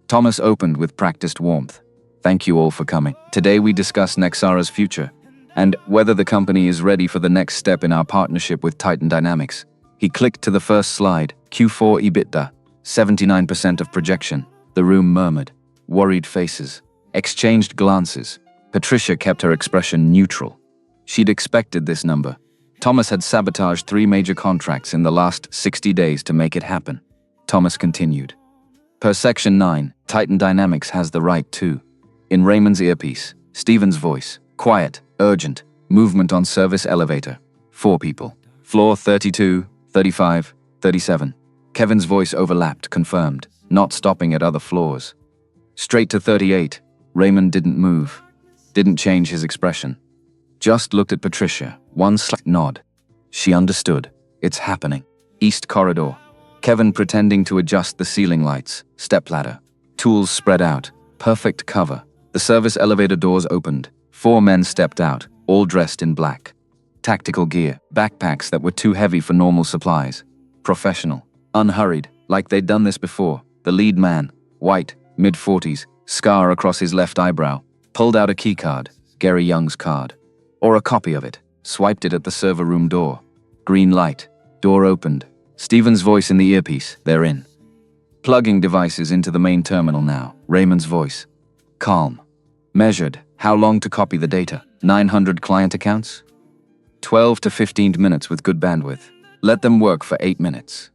Thomas opened with practiced warmth. Thank you all for coming. Today we discuss Nexara's future and whether the company is ready for the next step in our partnership with Titan Dynamics. He clicked to the first slide, Q4 EBITDA, 79% of projection. The room murmured. Worried faces, exchanged glances. Patricia kept her expression neutral. She'd expected this number. Thomas had sabotaged 3 major contracts in the last 60 days to make it happen. Thomas continued. Per Section 9, Titan Dynamics has the right to. In Raymond's earpiece, Stephen's voice, quiet, urgent, movement on service elevator. 4 people. Floor 32, 35, 37. Kevin's voice overlapped, confirmed, not stopping at other floors. Straight to 38. Raymond didn't move, didn't change his expression. Just looked at Patricia, one slight nod. She understood. It's happening. East Corridor. Kevin pretending to adjust the ceiling lights, stepladder. Tools spread out, perfect cover. The service elevator doors opened. 4 men stepped out, all dressed in black. Tactical gear, backpacks that were too heavy for normal supplies. Professional, unhurried, like they'd done this before. The lead man, white, mid-40s, scar across his left eyebrow, pulled out a keycard, Gary Young's card. Or a copy of it, swiped it at the server room door. Green light, door opened. Stephen's voice in the earpiece, they're in. Plugging devices into the main terminal now, Raymond's voice. Calm. Measured, how long to copy the data? 900 client accounts? 12 to 15 minutes with good bandwidth. Let them work for 8 minutes.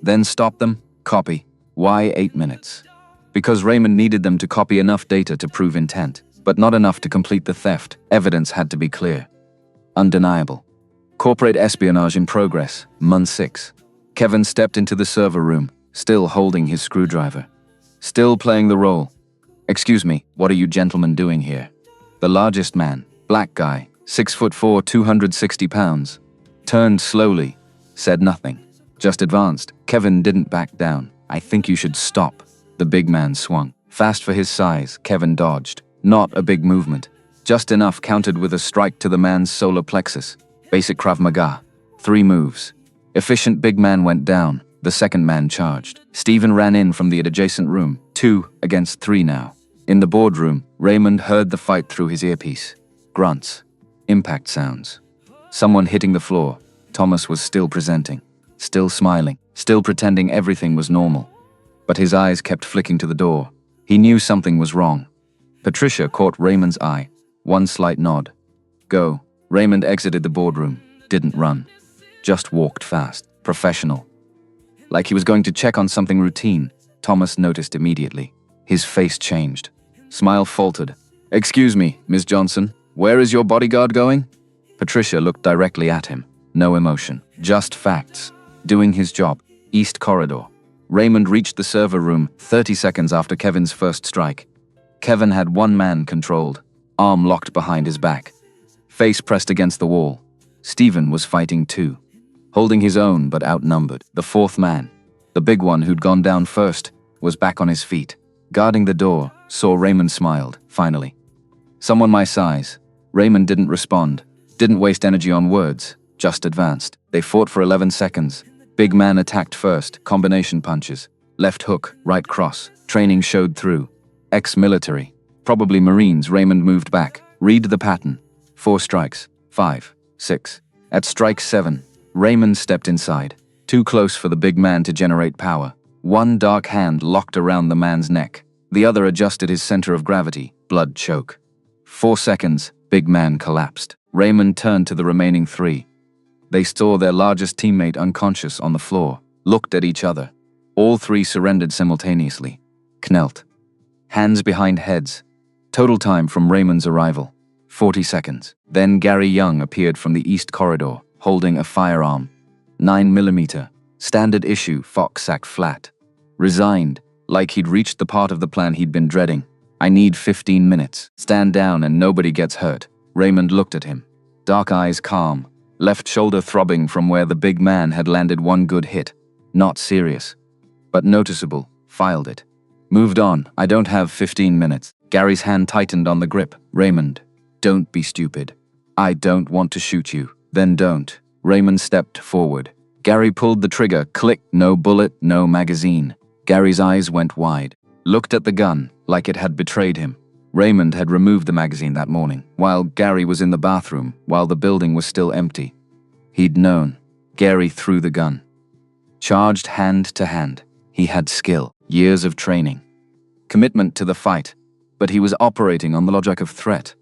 Then stop them, copy. Why 8 minutes? Because Raymond needed them to copy enough data to prove intent, but not enough to complete the theft. Evidence had to be clear. Undeniable. Corporate espionage in progress, month 6. Kevin stepped into the server room, still holding his screwdriver. Still playing the role. Excuse me, what are you gentlemen doing here? The largest man, black guy, 6'4", 260 pounds, turned slowly, said nothing, just advanced. Kevin didn't back down. I think you should stop. The big man swung. Fast for his size, Kevin dodged. Not a big movement. Just enough countered with a strike to the man's solar plexus. Basic Krav Maga. 3 moves. Efficient big man went down. The second man charged. Stephen ran in from the adjacent room. 2 against 3 now. In the boardroom, Raymond heard the fight through his earpiece. Grunts. Impact sounds. Someone hitting the floor. Thomas was still presenting. Still smiling. Still pretending everything was normal. But his eyes kept flicking to the door. He knew something was wrong. Patricia caught Raymond's eye. One slight nod. Go. Raymond exited the boardroom. Didn't run. Just walked fast. Professional. Like he was going to check on something routine. Thomas noticed immediately. His face changed. Smile faltered. Excuse me, Ms. Johnson. Where is your bodyguard going? Patricia looked directly at him. No emotion. Just facts. Doing his job. East Corridor. Raymond reached the server room 30 seconds after Kevin's first strike. Kevin had 1 man controlled, arm locked behind his back, face pressed against the wall. Stephen was fighting too, holding his own but outnumbered. The 4th man, the big one who'd gone down first, was back on his feet, guarding the door. Saw Raymond smiled, finally. Someone my size. Raymond didn't respond, didn't waste energy on words, just advanced. They fought for 11 seconds. Big man attacked first, combination punches. Left hook, right cross. Training showed through. Ex-military. Probably Marines. Raymond moved back. Read the pattern. 4 strikes. 5. 6. At strike 7, Raymond stepped inside. Too close for the big man to generate power. One dark hand locked around the man's neck. The other adjusted his center of gravity. Blood choke. 4 seconds, big man collapsed. Raymond turned to the remaining 3. They saw their largest teammate unconscious on the floor, looked at each other. All 3 surrendered simultaneously. Knelt. Hands behind heads. Total time from Raymond's arrival, 40 seconds. Then Gary Young appeared from the east corridor, holding a firearm. 9mm, standard issue Fox-sack flat. Resigned, like he'd reached the part of the plan he'd been dreading. I need 15 minutes. Stand down and nobody gets hurt. Raymond looked at him. Dark eyes calm, left shoulder throbbing from where the big man had landed one good hit. Not serious, but noticeable. Filed it. Moved on. I don't have 15 minutes. Gary's hand tightened on the grip. Raymond, don't be stupid. I don't want to shoot you. Then don't. Raymond stepped forward. Gary pulled the trigger. Click. No bullet, no magazine. Gary's eyes went wide. Looked at the gun, like it had betrayed him. Raymond had removed the magazine that morning, while Gary was in the bathroom, while the building was still empty. He'd known. Gary threw the gun. Charged hand to hand. He had skill, years of training, commitment to the fight, but he was operating on the logic of threat.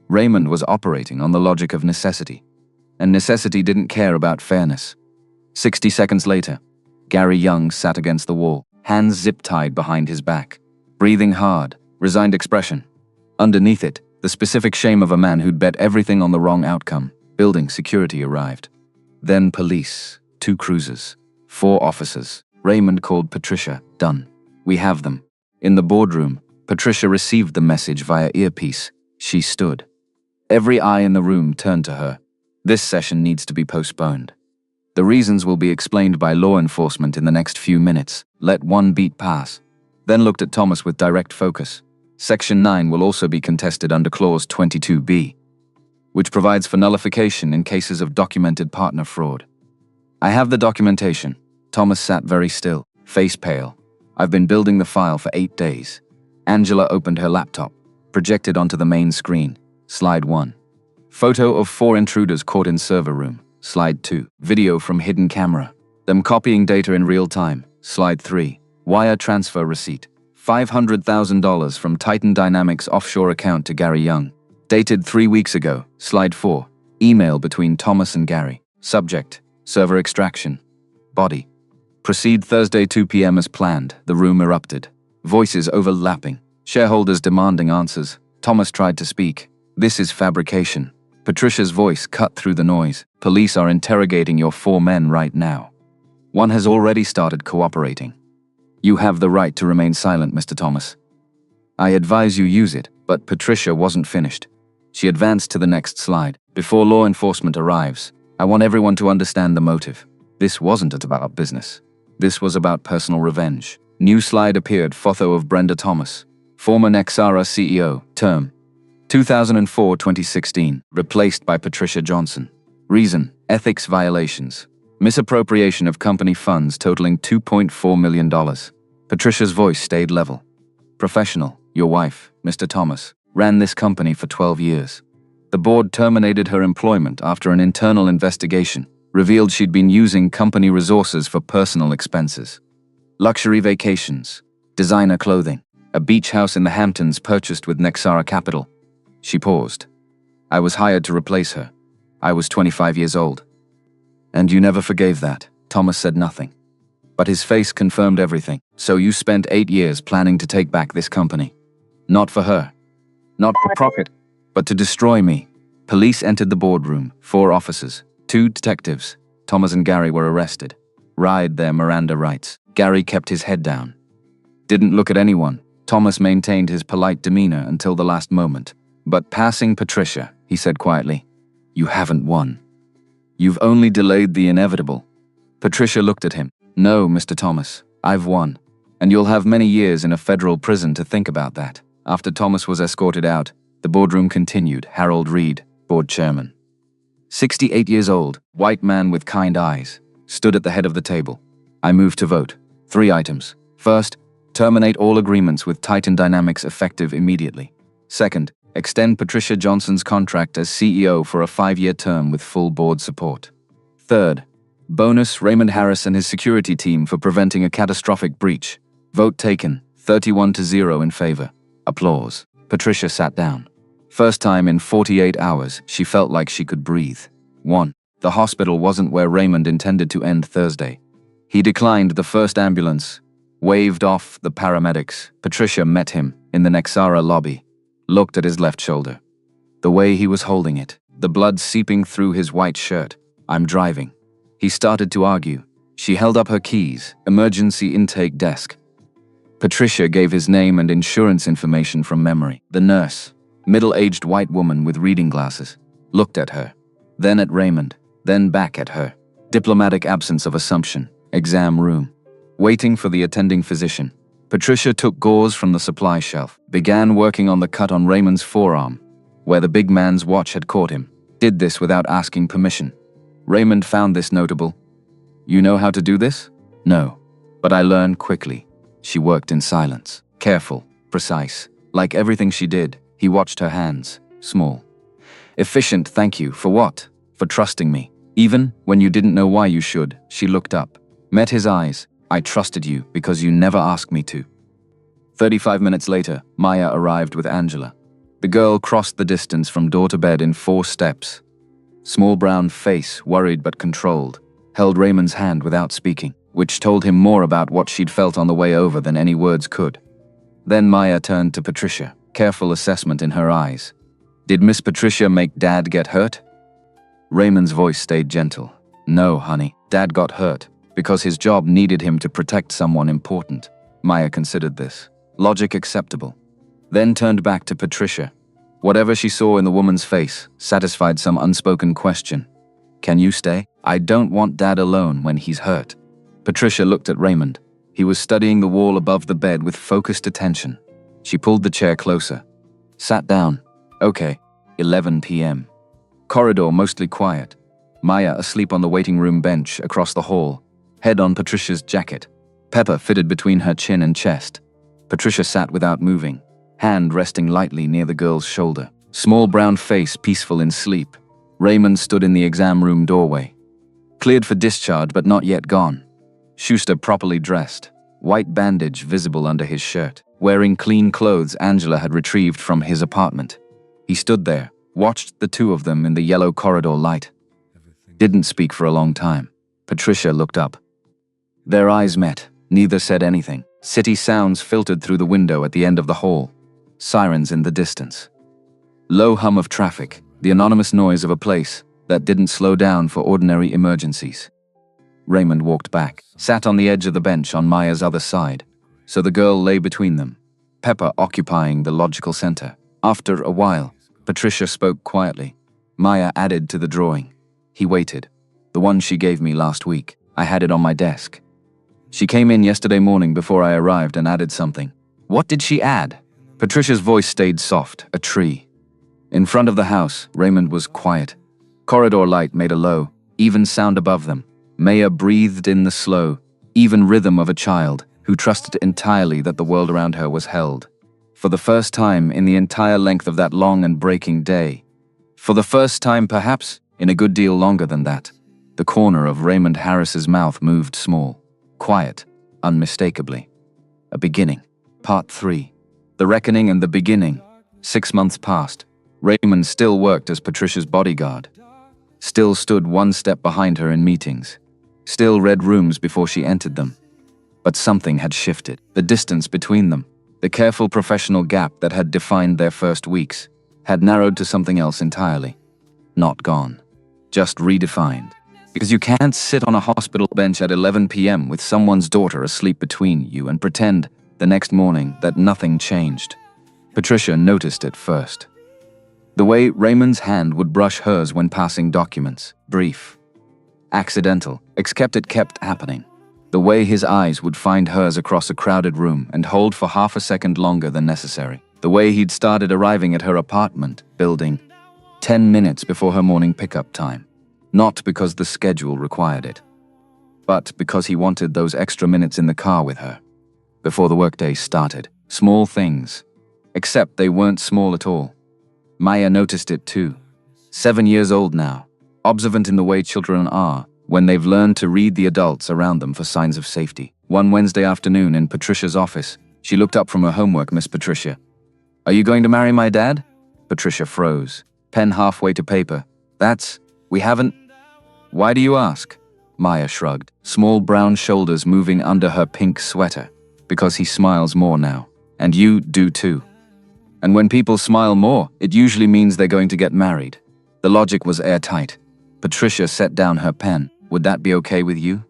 Raymond was operating on the logic of necessity, and necessity didn't care about fairness. 60 seconds later, Gary Young sat against the wall, hands zip-tied behind his back, breathing hard, resigned expression. Underneath it, the specific shame of a man who'd bet everything on the wrong outcome. Building security arrived. Then police, 2 cruisers, 4 officers. Raymond called Patricia. Done. We have them. In the boardroom, Patricia received the message via earpiece. She stood. Every eye in the room turned to her. This session needs to be postponed. The reasons will be explained by law enforcement in the next few minutes. Let one beat pass. Then looked at Thomas with direct focus. Section 9 will also be contested under Clause 22B, which provides for nullification in cases of documented partner fraud. I have the documentation. Thomas sat very still, face pale. I've been building the file for 8 days. Angela opened her laptop, projected onto the main screen. Slide 1. Photo of 4 intruders caught in server room. Slide 2. Video from hidden camera. Them copying data in real time. Slide 3. Wire transfer receipt. $500,000 from Titan Dynamics offshore account to Gary Young. Dated 3 weeks ago. Slide 4. Email between Thomas and Gary. Subject: server extraction. Body: proceed Thursday 2 p.m. as planned. The room erupted. Voices overlapping. Shareholders demanding answers. Thomas tried to speak. This is fabrication. Patricia's voice cut through the noise. Police are interrogating your 4 men right now. One has already started cooperating. You have the right to remain silent, Mr. Thomas. I advise you use it, but Patricia wasn't finished. She advanced to the next slide. Before law enforcement arrives, I want everyone to understand the motive. This wasn't about business. This was about personal revenge. New slide appeared. Photo of Brenda Thomas, former Nexara CEO, term 2004-2016, replaced by Patricia Johnson. Reason: ethics violations. Misappropriation of company funds totaling $2.4 million. Patricia's voice stayed level. Professional: your wife, Mr. Thomas, ran this company for 12 years. The board terminated her employment after an internal investigation revealed she'd been using company resources for personal expenses. Luxury vacations, designer clothing, a beach house in the Hamptons purchased with Nexara Capital. She paused. I was hired to replace her. I was 25 years old. And you never forgave that. Thomas said nothing. But his face confirmed everything. So you spent 8 years planning to take back this company. Not for her. Not for profit, but to destroy me. Police entered the boardroom. 4 officers, 2 detectives. Thomas and Gary were arrested. Ride their Miranda rights. Gary kept his head down. Didn't look at anyone. Thomas maintained his polite demeanor until the last moment. But passing Patricia, he said quietly, "You haven't won. You've only delayed the inevitable." Patricia looked at him. "No, Mr. Thomas, I've won. And you'll have many years in a federal prison to think about that." After Thomas was escorted out, the boardroom continued. Harold Reed, board chairman, 68 years old, white man with kind eyes, stood at the head of the table. I move to vote. 3 items. First, Terminate all agreements with Titan Dynamics effective immediately. Second, extend Patricia Johnson's contract as CEO for a 5-year term with full board support. Third, bonus Raymond Harris and his security team for preventing a catastrophic breach. Vote taken, 31-0 in favor. Applause. Patricia sat down. First time in 48 hours, she felt like she could breathe. 1. The hospital wasn't where Raymond intended to end Thursday. He declined the first ambulance, waved off the paramedics. Patricia met him in the Nexara lobby, looked at his left shoulder. The way he was holding it, the blood seeping through his white shirt. I'm driving. He started to argue. She held up her keys, emergency intake desk. Patricia gave his name and insurance information from memory. The nurse, middle-aged white woman with reading glasses, looked at her, then at Raymond, then back at her. Diplomatic absence of assumption. Exam room. Waiting for the attending physician. Patricia took gauze from the supply shelf, began working on the cut on Raymond's forearm, where the big man's watch had caught him. Did this without asking permission. Raymond found this notable. You know how to do this? No. But I learned quickly. She worked in silence. Careful, precise. Like everything she did, he watched her hands. Small. Efficient, thank you. For what? For trusting me. Even when you didn't know why you should, she looked up. Met his eyes. I trusted you because you never asked me to. 35 minutes later, Maya arrived with Angela. The girl crossed the distance from door to bed in 4 steps. Small brown face, worried but controlled, held Raymond's hand without speaking, which told him more about what she'd felt on the way over than any words could. Then Maya turned to Patricia, careful assessment in her eyes. Did Miss Patricia make Dad get hurt? Raymond's voice stayed gentle. No, honey, Dad got hurt because his job needed him to protect someone important. Maya considered this. Logic acceptable. Then turned back to Patricia. Whatever she saw in the woman's face satisfied some unspoken question. Can you stay? I don't want Dad alone when he's hurt. Patricia looked at Raymond. He was studying the wall above the bed with focused attention. She pulled the chair closer. Sat down. Okay. 11 p.m. Corridor mostly quiet. Maya asleep on the waiting room bench across the hall, head on Patricia's jacket. Pepper fitted between her chin and chest. Patricia sat without moving, hand resting lightly near the girl's shoulder. Small brown face peaceful in sleep. Raymond stood in the exam room doorway. Cleared for discharge but not yet gone. Schuster properly dressed, white bandage visible under his shirt, wearing clean clothes Angela had retrieved from his apartment. He stood there, watched the two of them in the yellow corridor light. Didn't speak for a long time. Patricia looked up. Their eyes met. Neither said anything. City sounds filtered through the window at the end of the hall. Sirens in the distance. Low hum of traffic, the anonymous noise of a place that didn't slow down for ordinary emergencies. Raymond walked back, sat on the edge of the bench on Maya's other side, so the girl lay between them, Pepper occupying the logical center. After a while, Patricia spoke quietly. Maya added to the drawing. He waited. The one she gave me last week. I had it on my desk. She came in yesterday morning before I arrived and added something. What did she add? Patricia's voice stayed soft, a tree. In front of the house, Raymond was quiet. Corridor light made a low, even sound above them. Maya breathed in the slow, even rhythm of a child who trusted entirely that the world around her was held. For the first time in the entire length of that long and breaking day. For the first time, perhaps, in a good deal longer than that, the corner of Raymond Harris's mouth moved small, quiet, unmistakably. A beginning. Part 3. The reckoning and the beginning. 6 months passed. Raymond still worked as Patricia's bodyguard. Still stood one step behind her in meetings. Still read rooms before she entered them. But something had shifted. The distance between them, the careful professional gap that had defined their first weeks, had narrowed to something else entirely. Not gone. Just redefined. Because you can't sit on a hospital bench at 11 p.m. with someone's daughter asleep between you and pretend the next morning that nothing changed. Patricia noticed it first. The way Raymond's hand would brush hers when passing documents. Brief. Accidental, except it kept happening. The way his eyes would find hers across a crowded room and hold for half a second longer than necessary. The way he'd started arriving at her apartment building 10 minutes before her morning pickup time. Not because the schedule required it, but because he wanted those extra minutes in the car with her. before the workday started. Small things. Except they weren't small at all. Maya noticed it too. 7 years old now, observant in the way children are when they've learned to read the adults around them for signs of safety. One Wednesday afternoon in Patricia's office, she looked up from her homework. Miss Patricia, are you going to marry my dad? Patricia froze, pen halfway to paper. We haven't. Why do you ask? Maya shrugged, small brown shoulders moving under her pink sweater. Because he smiles more now. And you do too. And when people smile more, it usually means they're going to get married. The logic was airtight. Patricia set down her pen. Would that be okay with you?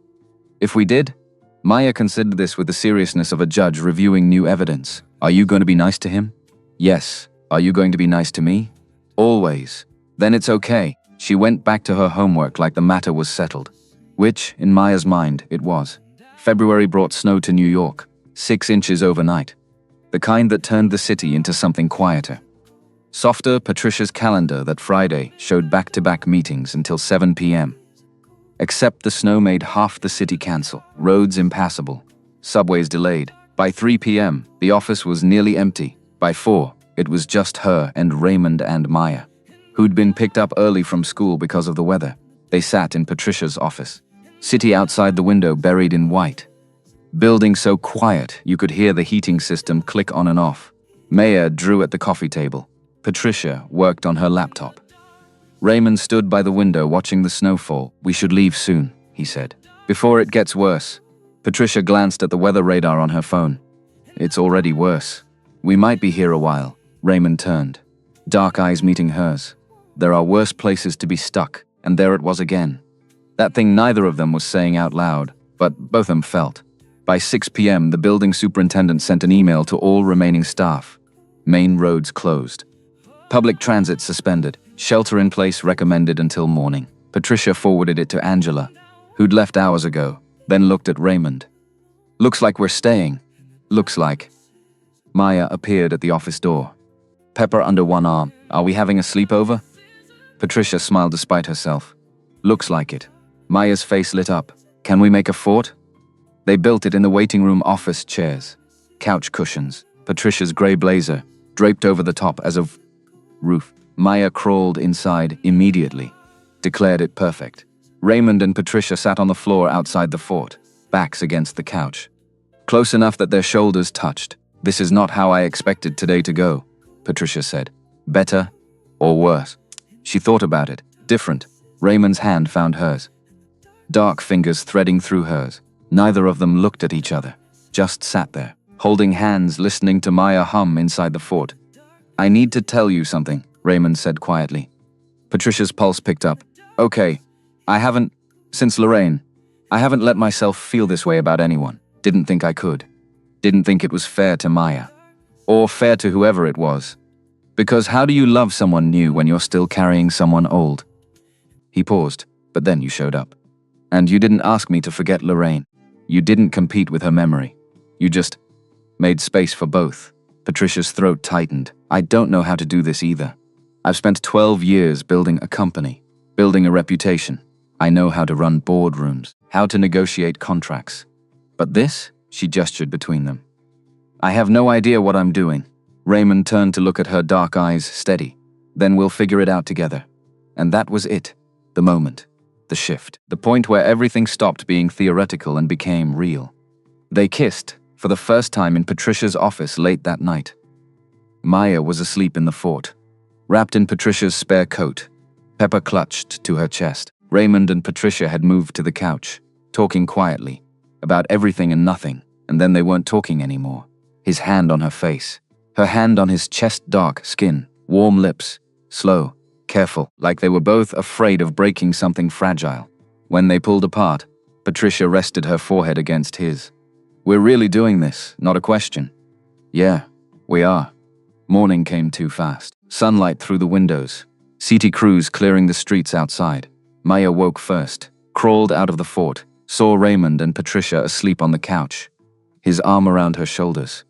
If we did? Maya considered this with the seriousness of a judge reviewing new evidence. Are you going to be nice to him? Yes. Are you going to be nice to me? Always. Then it's okay. She went back to her homework like the matter was settled. Which, in Maya's mind, it was. February brought snow to New York. 6 inches overnight. The kind that turned the city into something quieter. Softer, Patricia's calendar that Friday showed back-to-back meetings until 7 p.m. Except the snow made half the city cancel, roads impassable, subways delayed. By 3 p.m., the office was nearly empty. By 4, it was just her and Raymond and Maya, who'd been picked up early from school because of the weather. They sat in Patricia's office. City outside the window buried in white. Building so quiet you could hear the heating system click on and off. Maya drew at the coffee table. Patricia worked on her laptop. Raymond stood by the window watching the snowfall. We should leave soon, he said. Before it gets worse. Patricia glanced at the weather radar on her phone. It's already worse. We might be here a while. Raymond turned, dark eyes meeting hers. There are worse places to be stuck, and there it was again. That thing neither of them was saying out loud, but both of them felt. By 6 p.m., the building superintendent sent an email to all remaining staff. Main roads closed. Public transit suspended. Shelter in place recommended until morning. Patricia forwarded it to Angela, who'd left hours ago, then looked at Raymond. Looks like we're staying. Looks like. Maya appeared at the office door. Pepper under one arm. Are we having a sleepover? Patricia smiled despite herself. Looks like it. Maya's face lit up. Can we make a fort? They built it in the waiting room office chairs. Couch cushions. Patricia's gray blazer, draped over the top as a roof. Maya crawled inside immediately. Declared it perfect. Raymond and Patricia sat on the floor outside the fort, backs against the couch. Close enough that their shoulders touched. This is not how I expected today to go, Patricia said. Better or worse? She thought about it. Different. Raymond's hand found hers. Dark fingers threading through hers. Neither of them looked at each other. Just sat there, holding hands, listening to Maya hum inside the fort. I need to tell you something, Raymond said quietly. Patricia's pulse picked up. Okay, since Lorraine, I haven't let myself feel this way about anyone. Didn't think I could. Didn't think it was fair to Maya. Or fair to whoever it was. Because how do you love someone new when you're still carrying someone old? He paused, but then you showed up. And you didn't ask me to forget Lorraine. You didn't compete with her memory. You just made space for both. Patricia's throat tightened. I don't know how to do this either. I've spent 12 years building a company, building a reputation. I know how to run boardrooms, how to negotiate contracts. But this, she gestured between them. I have no idea what I'm doing. Raymond turned to look at her dark eyes steady. Then we'll figure it out together. And that was it. The moment. The shift. The point where everything stopped being theoretical and became real. They kissed, for the first time in Patricia's office late that night. Maya was asleep in the fort, wrapped in Patricia's spare coat. Pepper clutched to her chest. Raymond and Patricia had moved to the couch, talking quietly, about everything and nothing, and then they weren't talking anymore. His hand on her face, her hand on his chest, dark skin, warm lips, slow, careful, like they were both afraid of breaking something fragile. When they pulled apart, Patricia rested her forehead against his. We're really doing this, not a question. Yeah, we are. Morning came too fast. Sunlight through the windows. City crews clearing the streets outside. Maya woke first, crawled out of the fort, saw Raymond and Patricia asleep on the couch. His arm around her shoulders,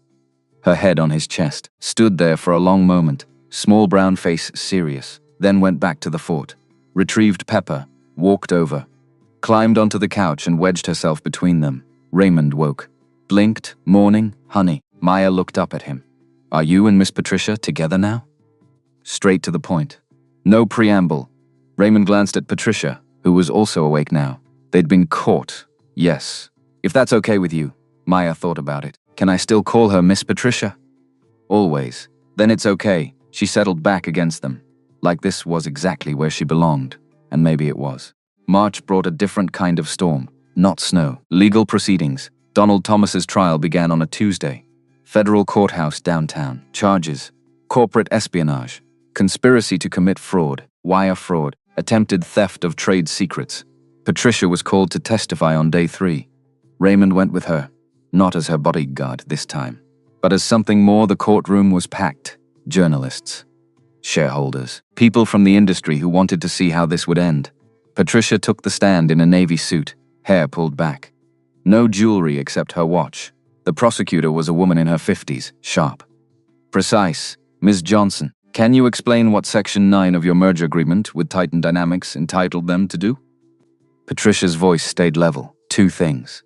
her head on his chest, stood there for a long moment, small brown face serious, then went back to the fort, retrieved Pepper, walked over, climbed onto the couch and wedged herself between them. Raymond woke. Blinked, morning, honey. Maya looked up at him. Are you and Miss Patricia together now? Straight to the point. No preamble. Raymond glanced at Patricia, who was also awake now. They'd been caught. Yes. If that's okay with you. Maya thought about it. Can I still call her Miss Patricia? Always. Then it's okay. She settled back against them. Like this was exactly where she belonged. And maybe it was. March brought a different kind of storm. Not snow. Legal proceedings. Donald Thomas's trial began on a Tuesday. Federal courthouse downtown. Charges. Corporate espionage. Conspiracy to commit fraud. Wire fraud. Attempted theft of trade secrets. Patricia was called to testify on day 3. Raymond went with her. Not as her bodyguard this time, but as something more. The courtroom was packed. Journalists. Shareholders. People from the industry who wanted to see how this would end. Patricia took the stand in a navy suit, hair pulled back. No jewelry except her watch. The prosecutor was a woman in her 50s, sharp. Precise. Ms. Johnson, can you explain what Section 9 of your merger agreement with Titan Dynamics entitled them to do? Patricia's voice stayed level. 2 things.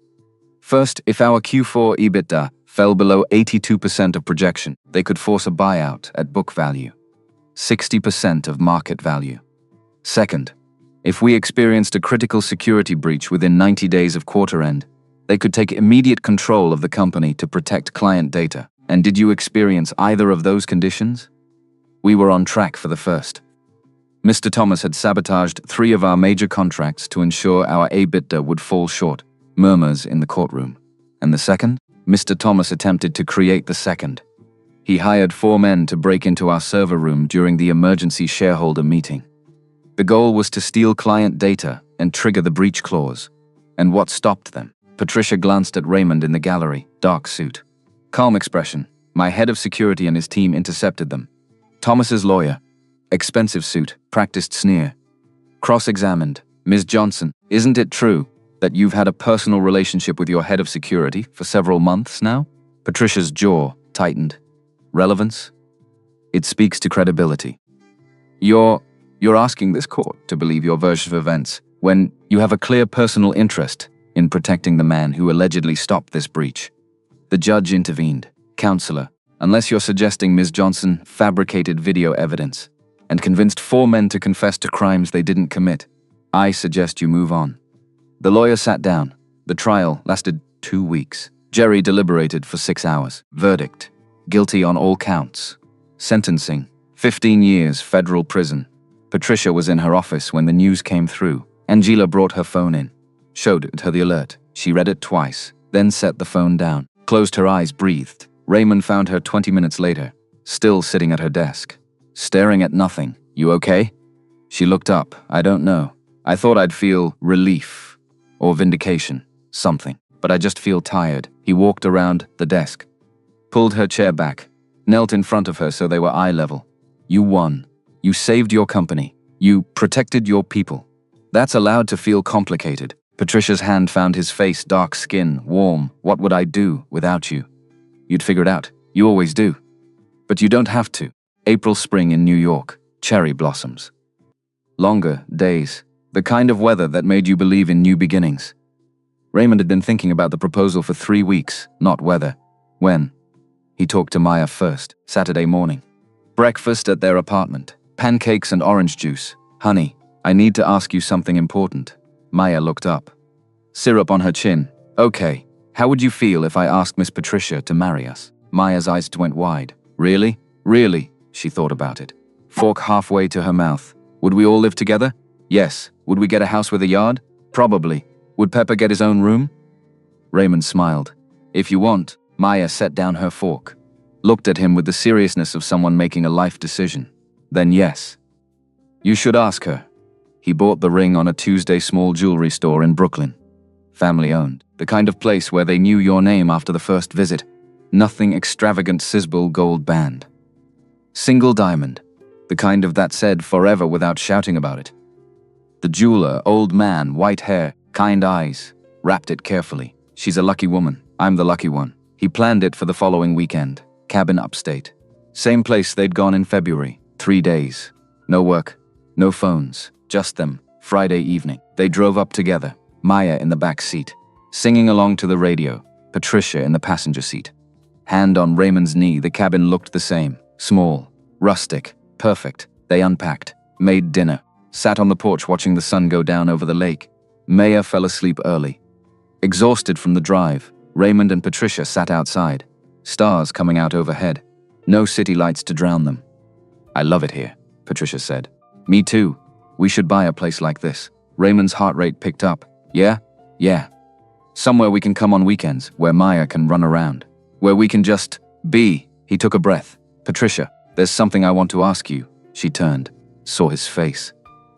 First, if our Q4 EBITDA fell below 82% of projection, they could force a buyout at book value. 60% of market value. Second, if we experienced a critical security breach within 90 days of quarter end, they could take immediate control of the company to protect client data. And did you experience either of those conditions? We were on track for the first. Mr. Thomas had sabotaged 3 of our major contracts to ensure our EBITDA would fall short. Murmurs in the courtroom. And the second? Mr. Thomas attempted to create the second. He hired 4 men to break into our server room during the emergency shareholder meeting. The goal was to steal client data and trigger the breach clause. And what stopped them? Patricia glanced at Raymond in the gallery, dark suit. Calm expression. My head of security and his team intercepted them. Thomas's lawyer. Expensive suit, practiced sneer. Cross-examined. Ms. Johnson, isn't it true that you've had a personal relationship with your head of security for several months now? Patricia's jaw tightened. Relevance? It speaks to credibility. You're asking this court to believe your version of events when you have a clear personal interest in protecting the man who allegedly stopped this breach. The judge intervened. Counselor, unless you're suggesting Ms. Johnson fabricated video evidence and convinced 4 men to confess to crimes they didn't commit, I suggest you move on. The lawyer sat down. The trial lasted 2 weeks. Jerry deliberated for 6 hours. Verdict: guilty on all counts. Sentencing: 15 years federal prison. Patricia was in her office when the news came through. Angela brought her phone in, showed her the alert. She read it twice, then set the phone down, closed her eyes, breathed. Raymond found her 20 minutes later, still sitting at her desk, staring at nothing. You okay? She looked up. I don't know. I thought I'd feel relief. Or vindication, something. But I just feel tired. He walked around the desk, pulled her chair back, knelt in front of her so they were eye level. You won. You saved your company. You protected your people. That's allowed to feel complicated. Patricia's hand found his face, dark skin, warm. What would I do without you? You'd figure it out. You always do. But you don't have to. April spring in New York. Cherry blossoms. Longer days. The kind of weather that made you believe in new beginnings. Raymond had been thinking about the proposal for 3 weeks, not weather. When? He talked to Maya first, Saturday morning. Breakfast at their apartment. Pancakes and orange juice. Honey, I need to ask you something important. Maya looked up. Syrup on her chin. Okay, how would you feel if I asked Miss Patricia to marry us? Maya's eyes went wide. Really? Really? She thought about it. Fork halfway to her mouth. Would we all live together? Yes. Would we get a house with a yard? Probably. Would Pepper get his own room? Raymond smiled. If you want. Maya set down her fork, looked at him with the seriousness of someone making a life decision. Then yes. You should ask her. He bought the ring on a Tuesday small jewelry store in Brooklyn. Family owned. The kind of place where they knew your name after the first visit. Nothing extravagant, Sisbel gold band. Single diamond. The kind of that said forever without shouting about it. The jeweler, old man, white hair, kind eyes, wrapped it carefully. She's a lucky woman. I'm the lucky one. He planned it for the following weekend. Cabin upstate. Same place they'd gone in February. 3 days. No work. No phones. Just them. Friday evening. They drove up together. Maya in the back seat, singing along to the radio. Patricia in the passenger seat. Hand on Raymond's knee, the cabin looked the same. Small, rustic, perfect. They unpacked, made dinner, sat on the porch watching the sun go down over the lake. Maya fell asleep early. Exhausted from the drive, Raymond and Patricia sat outside. Stars coming out overhead. No city lights to drown them. "I love it here," Patricia said. "Me too. We should buy a place like this." Raymond's heart rate picked up. "Yeah? Yeah. Somewhere we can come on weekends, where Maya can run around. Where we can just be." He took a breath. "Patricia, there's something I want to ask you." She turned, saw his face.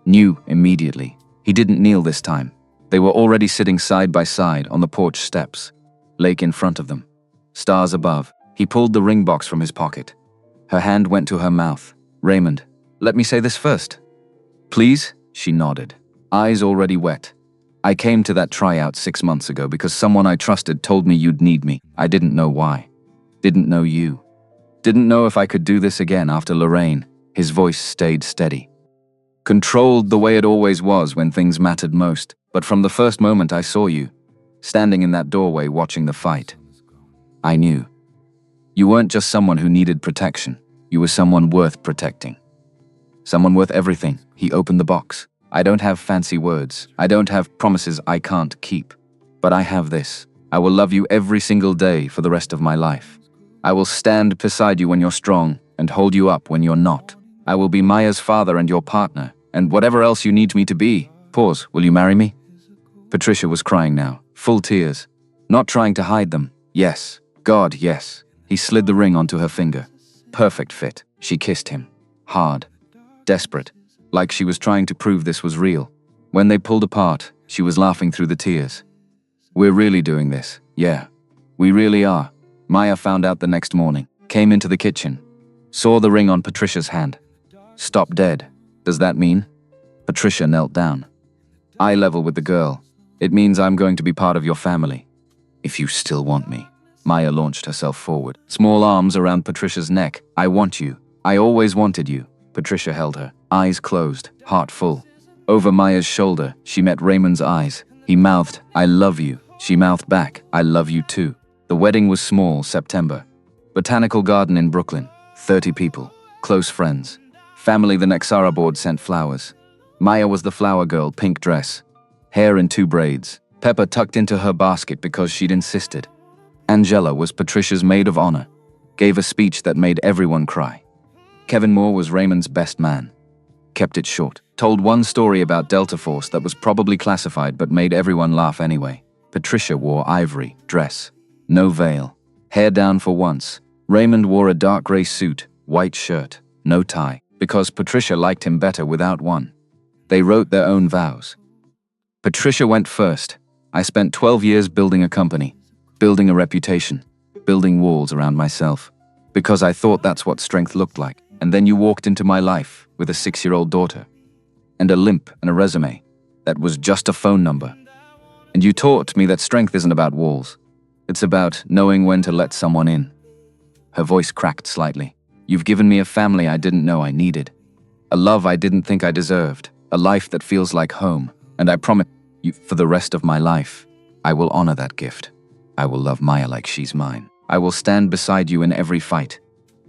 Knew immediately. He didn't kneel this time. They were already sitting side by side on the porch steps. Lake in front of them. Stars above. He pulled the ring box from his pocket. Her hand went to her mouth. "Raymond, let me say this first." "Please?" She nodded, eyes already wet. "I came to that tryout 6 months ago because someone I trusted told me you'd need me. I didn't know why. Didn't know you. Didn't know if I could do this again after Lorraine." His voice stayed steady. "Controlled the way it always was when things mattered most. But from the first moment I saw you, standing in that doorway watching the fight, I knew. You weren't just someone who needed protection. You were someone worth protecting. Someone worth everything." He opened the box. "I don't have fancy words. I don't have promises I can't keep. But I have this. I will love you every single day for the rest of my life. I will stand beside you when you're strong and hold you up when you're not. I will be Maya's father and your partner, and whatever else you need me to be. Pause. Will you marry me?" Patricia was crying now, full tears. Not trying to hide them. Yes. God, yes. He slid the ring onto her finger. Perfect fit. She kissed him. Hard. Desperate. Like she was trying to prove this was real. When they pulled apart, she was laughing through the tears. "We're really doing this. Yeah. We really are." Maya found out the next morning. Came into the kitchen. Saw the ring on Patricia's hand. "Stop dead. Does that mean?" Patricia knelt down. Eye level with the girl. "It means I'm going to be part of your family. If you still want me." Maya launched herself forward. Small arms around Patricia's neck. "I want you. I always wanted you." Patricia held her, eyes closed, heart full. Over Maya's shoulder, she met Raymond's eyes. He mouthed, "I love you." She mouthed back, "I love you too." The wedding was small, September. Botanical garden in Brooklyn. 30 people. Close friends. Family the Nexara board sent flowers. Maya was the flower girl, pink dress. Hair in 2 braids. Pepper tucked into her basket because she'd insisted. Angela was Patricia's maid of honor. Gave a speech that made everyone cry. Kevin Moore was Raymond's best man. Kept it short. Told one story about Delta Force that was probably classified but made everyone laugh anyway. Patricia wore ivory dress. No veil. Hair down for once. Raymond wore a dark gray suit, white shirt, no tie, because Patricia liked him better without one. They wrote their own vows. Patricia went first. "I spent 12 years building a company, building a reputation, building walls around myself, because I thought that's what strength looked like. And then you walked into my life with a 6-year-old daughter, and a limp and a resume that was just a phone number. And you taught me that strength isn't about walls. It's about knowing when to let someone in." Her voice cracked slightly. "You've given me a family I didn't know I needed. A love I didn't think I deserved. A life that feels like home. And I promise you, for the rest of my life, I will honor that gift. I will love Maya like she's mine. I will stand beside you in every fight.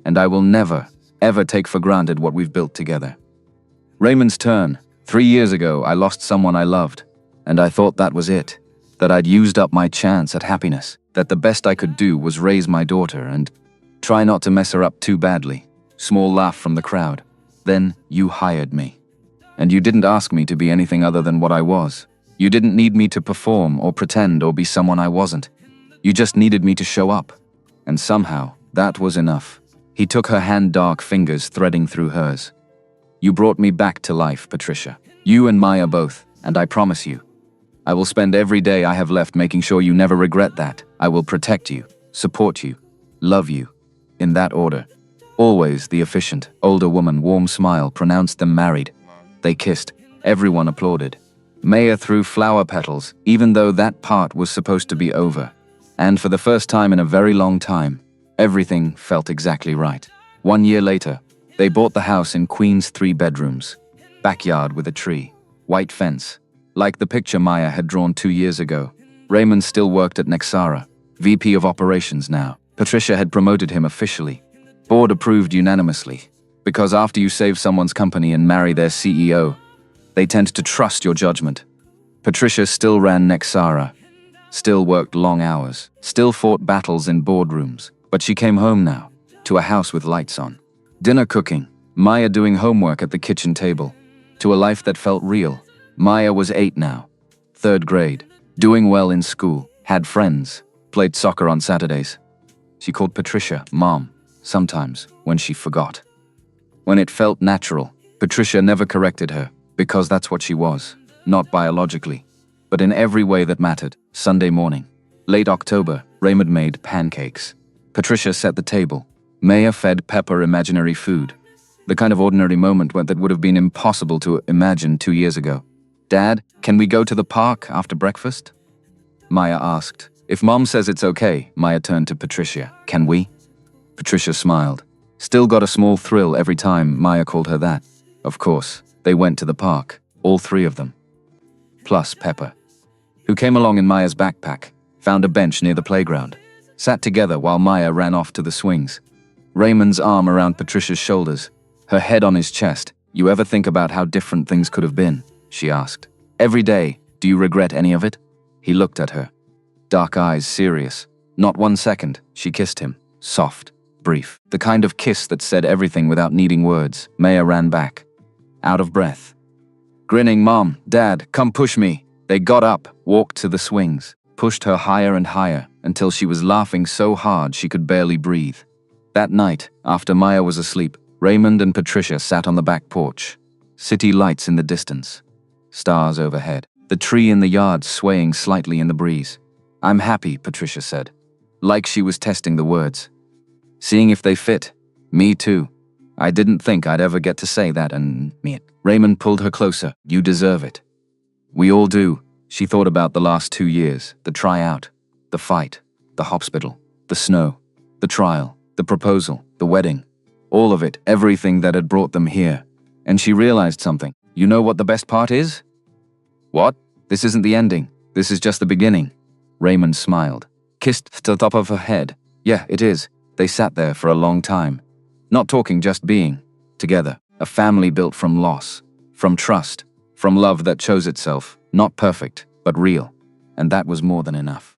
And I will never, ever take for granted what we've built together." Raymond's turn. 3 years ago, I lost someone I loved. And I thought that was it. That I'd used up my chance at happiness. That the best I could do was raise my daughter and try not to mess her up too badly. Small laugh from the crowd. "Then you hired me. And you didn't ask me to be anything other than what I was. You didn't need me to perform or pretend or be someone I wasn't. You just needed me to show up. And somehow, that was enough." He took her hand, dark fingers threading through hers. "You brought me back to life, Patricia. You and Maya both, and I promise you, I will spend every day I have left making sure you never regret that. I will protect you, support you, love you. In that order." Always the efficient, older woman, warm smile, pronounced them married. They kissed. Everyone applauded. Maya threw flower petals, even though that part was supposed to be over. And for the first time in a very long time, everything felt exactly right. 1 year later, they bought the house in Queens, 3 bedrooms. Backyard with a tree. White fence. Like the picture Maya had drawn 2 years ago. Raymond still worked at Nexara. VP of Operations now. Patricia had promoted him officially. Board approved unanimously. Because after you save someone's company and marry their CEO, they tend to trust your judgment. Patricia still ran Nexara, still worked long hours, still fought battles in boardrooms, but she came home now, to a house with lights on. Dinner cooking, Maya doing homework at the kitchen table, to a life that felt real. Maya was 8 now, 3rd grade, doing well in school, had friends, played soccer on Saturdays. She called Patricia Mom, sometimes, when she forgot. When it felt natural, Patricia never corrected her, because that's what she was, not biologically, but in every way that mattered. Sunday morning, late October, Raymond made pancakes. Patricia set the table. Maya fed Pepper imaginary food, the kind of ordinary moment that would have been impossible to imagine 2 years ago. Dad, can we go to the park after breakfast? Maya asked. If Mom says it's okay, Maya turned to Patricia. Can we? Patricia smiled. Still got a small thrill every time Maya called her that. Of course, they went to the park, all 3 of them. Plus Pepper, who came along in Maya's backpack, found a bench near the playground, sat together while Maya ran off to the swings. Raymond's arm around Patricia's shoulders, her head on his chest. You ever think about how different things could have been? She asked. Every day, do you regret any of it? He looked at her, dark eyes serious. Not 1 second. She kissed him, soft, brief, the kind of kiss that said everything without needing words. Maya ran back, out of breath, grinning. Mom, Dad, come push me. They got up, walked to the swings, pushed her higher and higher until she was laughing so hard she could barely breathe. That night, after Maya was asleep, Raymond and Patricia sat on the back porch. City lights in the distance, stars overhead, the tree in the yard swaying slightly in the breeze. I'm happy, Patricia said, like she was testing the words, seeing if they fit. Me too. I didn't think I'd ever get to say that, and me. Raymond pulled her closer. You deserve it. We all do. She thought about the last 2 years, the tryout, the fight, the hospital, the snow, the trial, the proposal, the wedding, all of it, everything that had brought them here. And she realized something. You know what the best part is? What? This isn't the ending. This is just the beginning. Raymond smiled, kissed the top of her head. Yeah, it is. They sat there for a long time. Not talking, just being. Together. A family built from loss, from trust, from love that chose itself. Not perfect, but real. And that was more than enough.